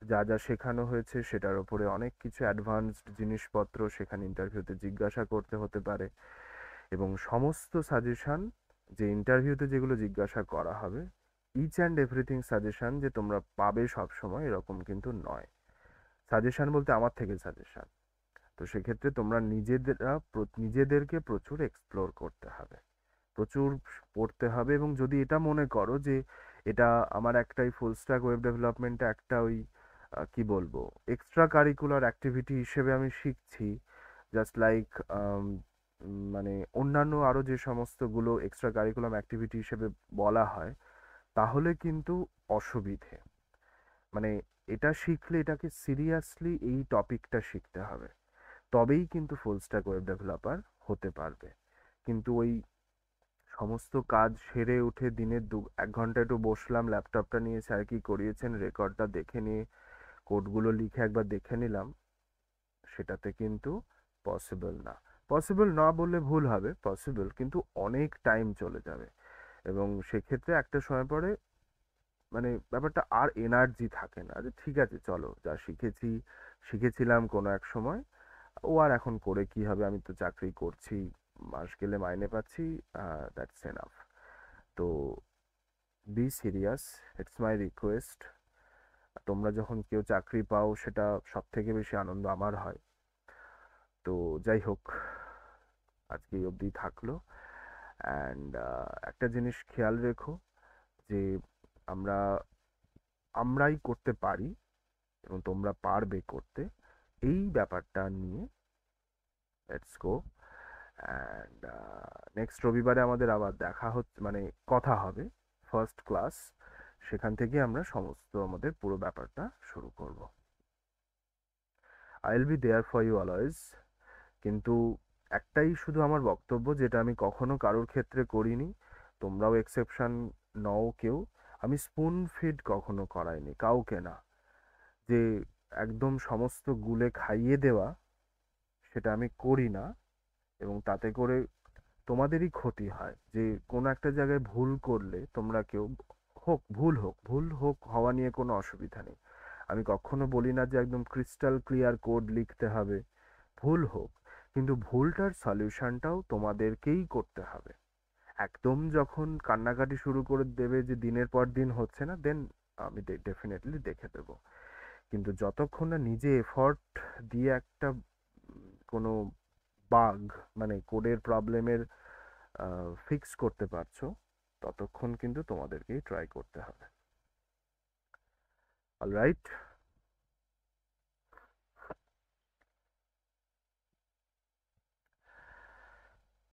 যা যা শেখানো হয়েছে সেটার উপরে অনেক কিছু অ্যাডভান্সড জিনিসপত্র সেখানে ইন্টারভিউতে জিজ্ঞাসা করতে হতে পারে, এবং সমস্ত সাজেশন যে ইন্টারভিউতে যেগুলো জিজ্ঞাসা করা হবে ইচ অ্যান্ড এভরিথিং সাজেশন যে তোমরা পাবে সব সময় এরকম কিন্তু নয়। সাজেশন বলতে আমার থেকে সাজেশন। তো সেক্ষেত্রে তোমরা নিজেদেরকে প্রচুর এক্সপ্লোর করতে হবে, প্রচুর পড়তে হবে, এবং যদি এটা মনে করো যে এটা আমার একটাই ফুল স্ট্যাক ওয়েব ডেভেলপমেন্টে একটা ওই কি বলবো এক্সট্রা কারিকুলার অ্যাক্টিভিটি হিসেবে আমি শিখছি, জাস্ট লাইক মানে অন্যান্য আরো যে সমস্তগুলো এক্সট্রা কারিকুলাম অ্যাক্টিভিটি হিসেবে বলা হয়, তাহলে কিন্তু অসুবিধে। মানে এটা শিখলে এটাকে সিরিয়াসলি এই টপিকটা শিখতে হবে, তবেই কিন্তু ফুল স্ট্যাক ওয়েব ডেভেলপার হতে পারবে। কিন্তু ওই সমস্ত কাজ সেরে উঠে দিনে 1 ঘন্টা একটু বসলাম, ল্যাপটপটা নিয়ে স্যার কি করিয়েছেন রেকর্ডটা দেখে নিয়ে কোডগুলো লিখে একবার দেখে নিলাম, সেটাতে কিন্তু পসিবল না। পসিবল না বললে ভুল হবে, পসিবল, কিন্তু অনেক টাইম চলে যাবে এবং সেক্ষেত্রে একটা সময় পরে মানে ব্যাপারটা আর এনার্জি থাকে না যে ঠিক আছে চলো যা শিখেছিলাম কোনো এক সময়, ও আর এখন করে কি হবে, আমি তো চাকরি করছি, মাস গেলে মাইনে পাচ্ছি, দ্যাটস এনাফ। তো be serious, it's my request. তোমরা যখন কেউ চাকরি পাও সেটা সব থেকে বেশি আনন্দ আমার হয়। তো যাই হোক, আজকে এই অবধি থাকলো। অ্যান্ড একটা জিনিস খেয়াল রেখো যে আমরাই করতে পারি এবং তোমরা পারবে করতে, এই ব্যাপারটা নিয়ে লেটস গো। অ্যান্ড নেক্সট রবিবারে আমাদের আবার দেখা হচ্ছে, মানে কথা হবে, ফার্স্ট ক্লাস, সেখান থেকে আমরা সমস্ত আমাদের পুরো ব্যাপারটা শুরু করব। I will be there for you always. কিন্তু একটাই শুধু আমার বক্তব্য, যেটা আমি কখনো কারোর ক্ষেত্রে করিনি, তোমরাও এক্সেপশন নও কেউ, আমি স্পুন ফিড কখনো করাইনি কাউকে না, যে একদম সমস্ত গুলে খাইয়ে দেওয়া, সেটা আমি করি না। এবং তাতে করে তোমাদেরই ক্ষতি হয়, যে কোনো একটা জায়গায় ভুল করলে তোমরা কেউ ভুল হোক হওয়া নিয়ে কোনো অসুবিধা নেই, আমি কখনো বলি না যে একদম ক্রিস্টাল ক্লিয়ার কোড লিখতে হবে, ভুল হোক, কিন্তু ভুলটার সলিউশনটাও তোমাদেরকেই করতে হবে। একদম যখন কান্নাকাটি শুরু করে দেবে যে দিনের পর দিন হচ্ছে না, দেন আমি ডেফিনেটলি দেখে দেব, কিন্তু যতক্ষণ না নিজে এফর্ট দিয়ে একটা কোনো বাগ মানে কোডের প্রবলেমের ফিক্স করতে পারছো, ততক্ষণ কিন্তু তোমাদেরকেই ট্রাই করতে হবে। অলরাইট।